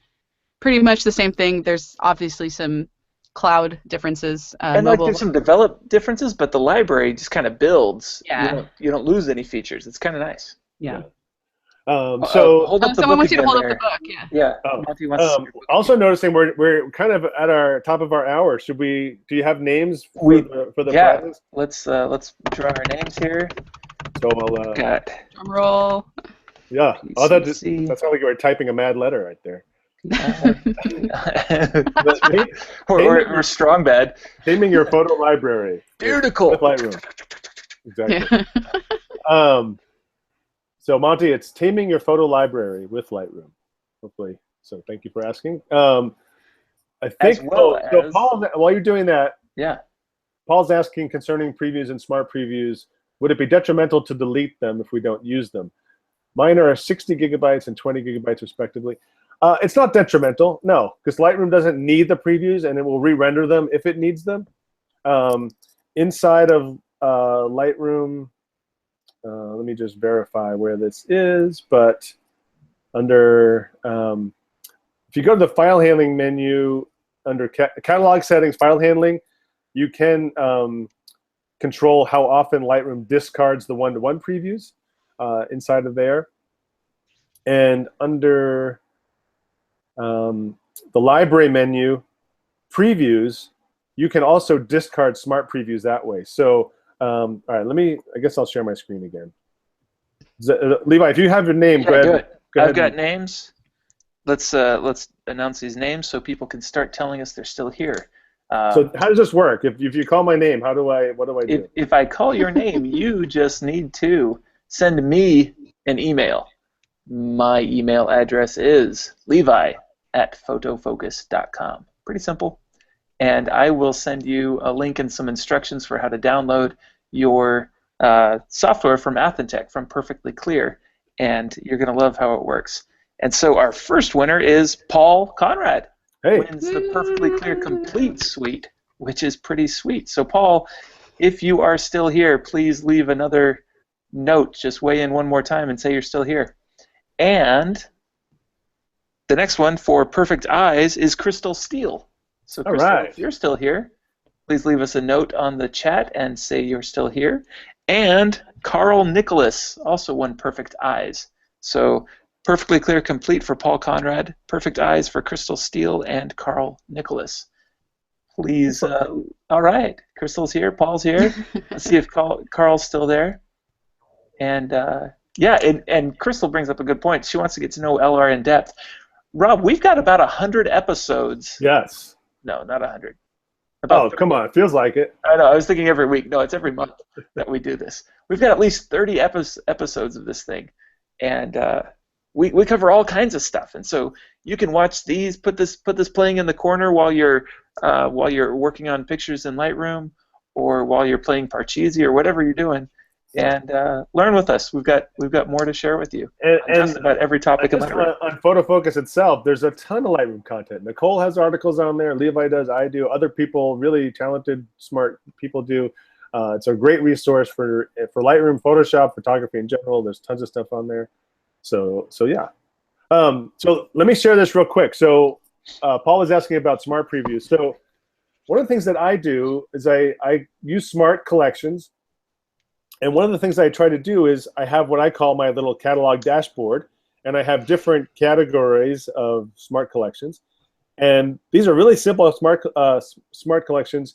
Speaker 3: pretty much the same thing. There's obviously some cloud differences.
Speaker 1: And like there's some develop differences, but the library just kind of builds.
Speaker 3: Yeah.
Speaker 1: You don't lose any features. It's kind of nice.
Speaker 3: Yeah.
Speaker 2: So
Speaker 1: hold up the
Speaker 3: someone
Speaker 1: book
Speaker 3: wants you to
Speaker 1: again
Speaker 3: hold
Speaker 1: there.
Speaker 3: up the book. Yeah.
Speaker 1: Yeah. Monty wants to see your book.
Speaker 2: Also noticing we're kind of at our top of our hour. Do you have names for the prizes?
Speaker 1: Let's draw our names here.
Speaker 2: So I'll
Speaker 1: got
Speaker 3: drum roll.
Speaker 2: Yeah. Oh, that sounds like you were typing a mad letter right there.
Speaker 1: or strong bad.
Speaker 2: Taming your photo library.
Speaker 1: Beautiful.
Speaker 2: With Lightroom. Exactly. So Monty, it's taming your photo library with Lightroom. Hopefully. So thank you for asking. I think so Paul, while you're doing that, Paul's asking concerning previews and smart previews, would it be detrimental to delete them if we don't use them? Mine are 60 gigabytes and 20 gigabytes respectively. It's not detrimental, no, because Lightroom doesn't need the previews and it will re-render them if it needs them. Inside of Lightroom, let me just verify where this is, but under, if you go to the file handling menu, under catalog settings, file handling, you can control how often Lightroom discards the one-to-one previews inside of there. And under the library menu, previews, you can also discard smart previews that way. So, all right, I guess I'll share my screen again. Levi, if you have your name, go ahead.
Speaker 1: I've got names. Let's announce these names so people can start telling us they're still here.
Speaker 2: So how does this work? If you call my name, what do I do?
Speaker 1: If I call your name, you just need to send me an email. My email address is levi@photofocus.com. Pretty simple. And I will send you a link and some instructions for how to download your software from Athentech, from Perfectly Clear. And you're going to love how it works. And so our first winner is Paul Conrad.
Speaker 2: Hey.
Speaker 1: Wins the Perfectly Clear Complete Suite, which is pretty sweet. So Paul, if you are still here, please leave another note. Just weigh in one more time and say you're still here. And the next one for Perfect Eyes is Crystal Steele. So Crystal, if you're still here, please leave us a note on the chat and say you're still here. And Carl Nicholas also won Perfect Eyes. So Perfectly Clear Complete for Paul Conrad, Perfect Eyes for Crystal Steele and Carl Nicholas. Please, all right, Crystal's here, Paul's here. Let's see if Carl's still there. And and Crystal brings up a good point. She wants to get to know LR in depth. Rob, we've got about 100 episodes.
Speaker 2: Yes.
Speaker 1: No, not 100.
Speaker 2: Come on, it feels like it.
Speaker 1: I know, I was thinking every week. No, it's every month that we do this. We've got at least 30 episodes of this thing. And we cover all kinds of stuff. And so you can watch these, put this playing in the corner while you're working on pictures in Lightroom, or while you're playing Parcheesi or whatever you're doing. and learn with us. We've got more to share with you on just about every topic in Lightroom.
Speaker 2: On Photo Focus itself, there's a ton of Lightroom content. Nicole has articles on there. Levi does. I do. Other people, really talented, smart people do. It's a great resource for Lightroom, Photoshop, photography in general. There's tons of stuff on there. So yeah. So let me share this real quick. So Paul was asking about smart previews. So one of the things that I do is I use smart collections. And one of the things I try to do is I have what I call my little catalog dashboard, and I have different categories of smart collections. And these are really simple smart collections,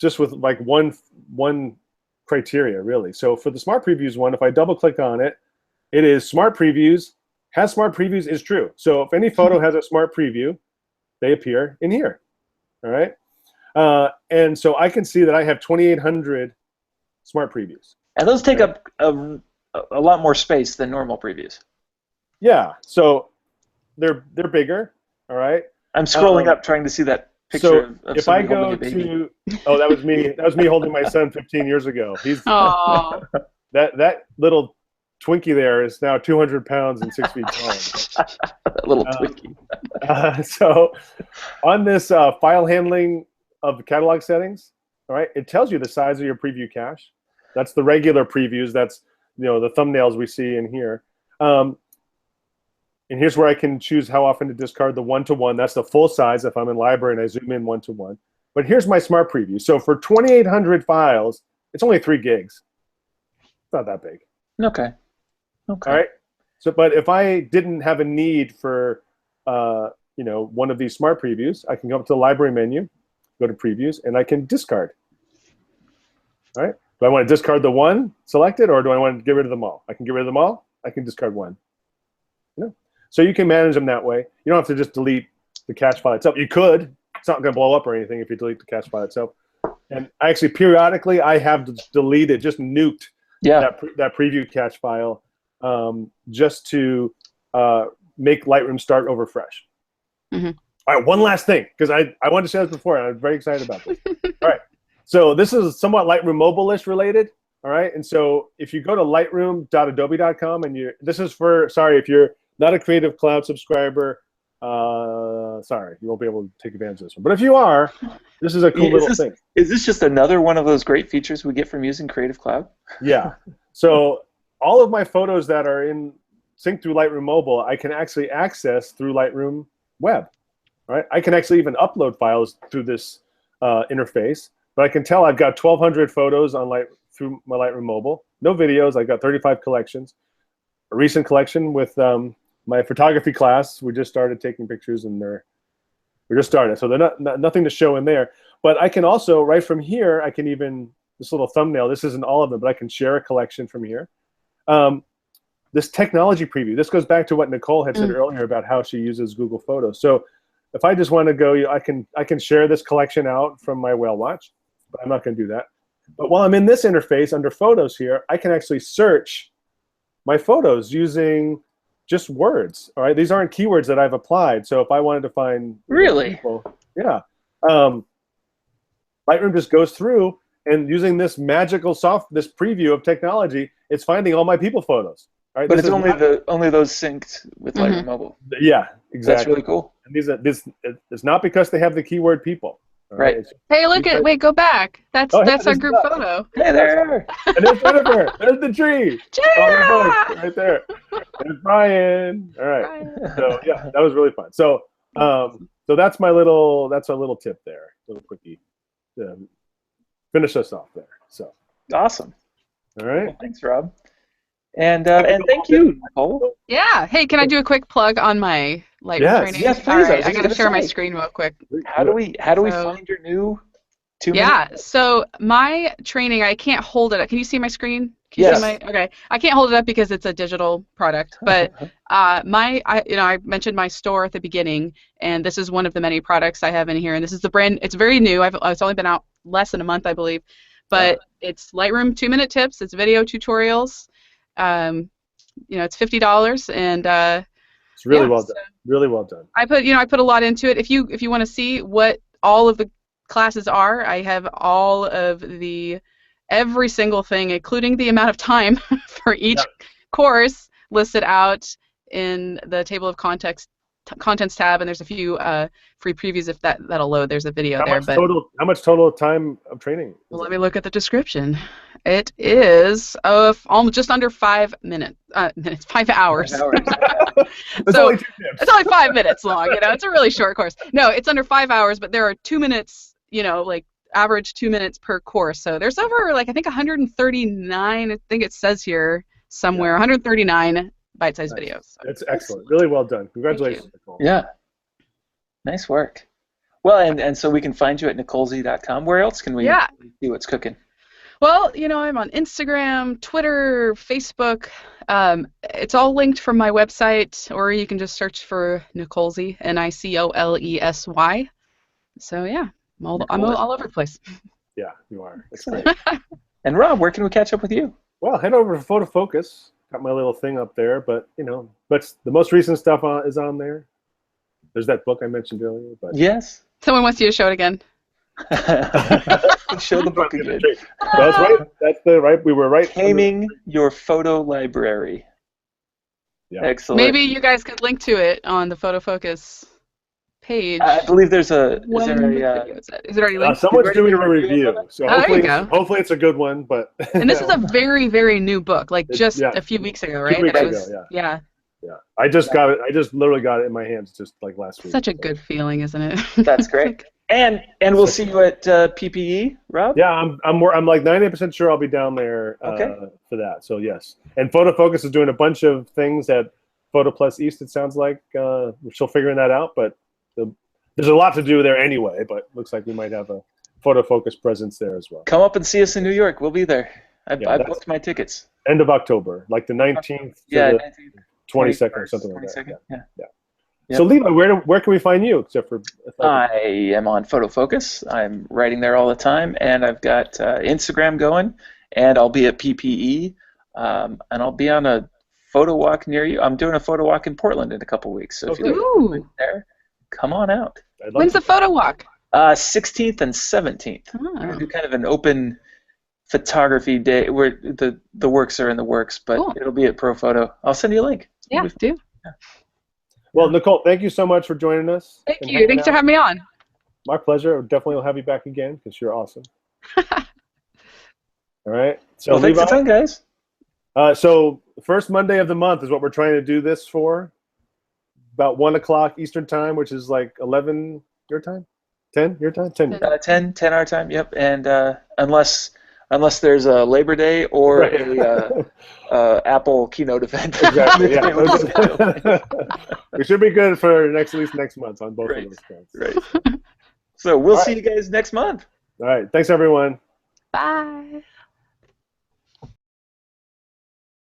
Speaker 2: just with like one criteria, really. So for the smart previews one, if I double click on it, it is smart previews, has smart previews is true. So if any photo has a smart preview, they appear in here, all right? And so I can see that I have 2,800 smart previews.
Speaker 1: And those take up a lot more space than normal previews.
Speaker 2: Yeah, so they're bigger, all right?
Speaker 1: I'm scrolling up trying to see that picture of
Speaker 2: if I go to, oh, that was me. That was me holding my son 15 years ago. He's that little Twinkie there is now 200 pounds and 6 feet tall.
Speaker 1: That little Twinkie.
Speaker 2: So on this file handling of the catalog settings, all right, it tells you the size of your preview cache. That's the regular previews. That's, you know, the thumbnails we see in here. And here's where I can choose how often to discard the one-to-one. That's the full size if I'm in library and I zoom in one-to-one. But here's my smart preview. So for 2,800 files, it's only 3 gigs. It's not that big.
Speaker 1: Okay. Okay.
Speaker 2: All right. So, but if I didn't have a need for, you know, one of these smart previews, I can go up to the library menu, go to previews, and I can discard. All right. Do I want to discard the one selected, or do I want to get rid of them all? I can get rid of them all. I can discard one. You know? So you can manage them that way. You don't have to just delete the cache file itself. You could. It's not going to blow up or anything if you delete the cache file itself. And actually, periodically, I have deleted, just nuked that preview cache file just to make Lightroom start over fresh.
Speaker 3: Mm-hmm.
Speaker 2: All right, one last thing, because I wanted to say this before, and I was very excited about this. All right, so this is somewhat Lightroom mobile-ish related. All right, and so if you go to lightroom.adobe.com, and this is for, sorry, if you're not a Creative Cloud subscriber, sorry, you won't be able to take advantage of this one. But if you are, this is a cool little thing.
Speaker 1: Is this just another one of those great features we get from using Creative Cloud?
Speaker 2: Yeah. So all of my photos that are synced through Lightroom Mobile, I can actually access through Lightroom Web. Right? I can actually even upload files through this interface. But I can tell I've got 1,200 photos on through my Lightroom Mobile. No videos. I've got 35 collections. A recent collection with my photography class. We just started taking pictures, and we just started. So they're nothing to show in there. But I can also, right from here, I can even, this little thumbnail, this isn't all of them, but I can share a collection from here. This technology preview, this goes back to what Nicole had said earlier about how she uses Google Photos. So if I just want to go, I can share this collection out from my whale watch, but I'm not going to do that. But while I'm in this interface under Photos here, I can actually search my photos using just words. All right, these aren't keywords that I've applied. So if I wanted to find people, yeah, Lightroom just goes through and using this magical this preview of technology, it's finding all my people photos. All right,
Speaker 1: but it's only those synced with Lightroom Mobile.
Speaker 2: Yeah, exactly.
Speaker 1: That's really cool.
Speaker 2: And it's not because they have the keyword people.
Speaker 1: Right.
Speaker 3: Hey, look at, wait, go back. That's our group photo.
Speaker 1: Hey there.
Speaker 2: And there's Jennifer. There's the tree.
Speaker 3: Yeah!
Speaker 2: Right there. There's Brian. All right. Brian. So yeah, that was really fun. So so that's our little tip there, little quickie to finish us off there. So
Speaker 1: awesome.
Speaker 2: All right.
Speaker 1: Well, thanks, Rob. And thank you, Nicole.
Speaker 3: Yeah. Hey, can I do a quick plug on my Lightroom training?
Speaker 1: Yes, please.
Speaker 3: All right, I gotta share my screen real quick.
Speaker 1: How do we find your new 2 minutes?
Speaker 3: Yeah. So my training, I can't hold it up. Can you see my screen? Can you see okay. I can't hold it up because it's a digital product. But I mentioned my store at the beginning, and this is one of the many products I have in here. And this is the brand. It's very new. It's only been out less than a month, I believe. But it's Lightroom 2-minute tips. It's video tutorials. It's $50, and
Speaker 2: it's really well done. Really well done.
Speaker 3: I put a lot into it. If you want to see what all of the classes are, I have all of the every single thing, including the amount of time for each
Speaker 2: Yeah.
Speaker 3: course, listed out in the table of contents tab, and there's a few free previews if that'll load. There's a video there, but
Speaker 2: How much total time of training?
Speaker 3: well, let me look at the description. It is almost just under 5 minutes. 5 hours.
Speaker 1: 5 hours.
Speaker 2: It's
Speaker 3: So
Speaker 2: only 2 tips.
Speaker 3: it's only 5 minutes long. It's a really short course. No, it's under 5 hours, but there are 2 minutes. Like average 2 minutes per course. So there's over I think 139. I think it says here somewhere 139 bite-sized videos. So.
Speaker 2: That's excellent. Really well done. Congratulations, Nicole.
Speaker 1: Yeah. Nice work. Well, and so we can find you at Nicolesy.com. Where else can we see what's cooking?
Speaker 3: Well, I'm on Instagram, Twitter, Facebook. It's all linked from my website, or you can just search for Nicolesy, Nicolesy. So yeah, I'm all over the place.
Speaker 2: Yeah, you are. That's great.
Speaker 1: And Rob, where can we catch up with you?
Speaker 2: Well, head over to Photo Focus. Got my little thing up there, but but the most recent stuff is on there. There's that book I mentioned earlier. But
Speaker 1: Yes.
Speaker 3: Someone wants you to show it again.
Speaker 1: Show the book again.
Speaker 2: That's right. That's right. We were right.
Speaker 1: Taming your photo library.
Speaker 2: Yeah.
Speaker 1: Excellent.
Speaker 3: Maybe you guys could link to it on the Photo Focus page.
Speaker 1: I believe there's a.
Speaker 3: Is it already linked?
Speaker 2: Someone's doing a review, so
Speaker 3: there you
Speaker 2: hopefully it's a good one. But
Speaker 3: and this is a very, very new book, just a few weeks ago, right?
Speaker 2: 2 weeks ago,
Speaker 3: yeah.
Speaker 2: Yeah, I just got it. I just literally got it in my hands just like last week.
Speaker 3: Such a good feeling, isn't it?
Speaker 1: That's great. And we'll see you at PPE, Rob.
Speaker 2: Yeah, I'm like 90% sure I'll be down there for that. So yes, and Photo Focus is doing a bunch of things at Photo Plus East. It sounds like we're still figuring that out, but there's a lot to do there anyway. But looks like we might have a Photo Focus presence there as well.
Speaker 1: Come up and see us in New York. We'll be there. I booked my tickets.
Speaker 2: End of October, like the 19th to the 22nd or something like that. Yeah. Yep. So Levi, where can we find you except for?
Speaker 1: I am on Photo Focus. I'm writing there all the time, and I've got Instagram going, and I'll be at PPE, and I'll be on a photo walk near you. I'm doing a photo walk in Portland in a couple weeks, so if you're there, come on out.
Speaker 3: When's the photo walk?
Speaker 1: 16th and 17th.
Speaker 3: Oh.
Speaker 1: We're gonna do kind of an open photography day where the works are in the works, but it'll be at Pro Photo. I'll send you a link.
Speaker 3: Yeah, do.
Speaker 1: Yeah.
Speaker 2: Well, Nicole, thank you so much for joining us.
Speaker 3: Thank you. Thanks for having me on.
Speaker 2: My pleasure. Definitely will have you back again because you're awesome. All right. So
Speaker 1: well, thanks a ton, guys.
Speaker 2: So the first Monday of the month is what we're trying to do this for. About 1 o'clock Eastern time, which is like 11 your time? 10 your time? 10.
Speaker 1: 10 our time, yep. And unless there's a Labor Day or a Apple keynote event.
Speaker 2: Exactly, yeah. We should be good for at least next month on both of those counts.
Speaker 1: Right. So we'll see you guys next month.
Speaker 2: All right. Thanks, everyone.
Speaker 3: Bye.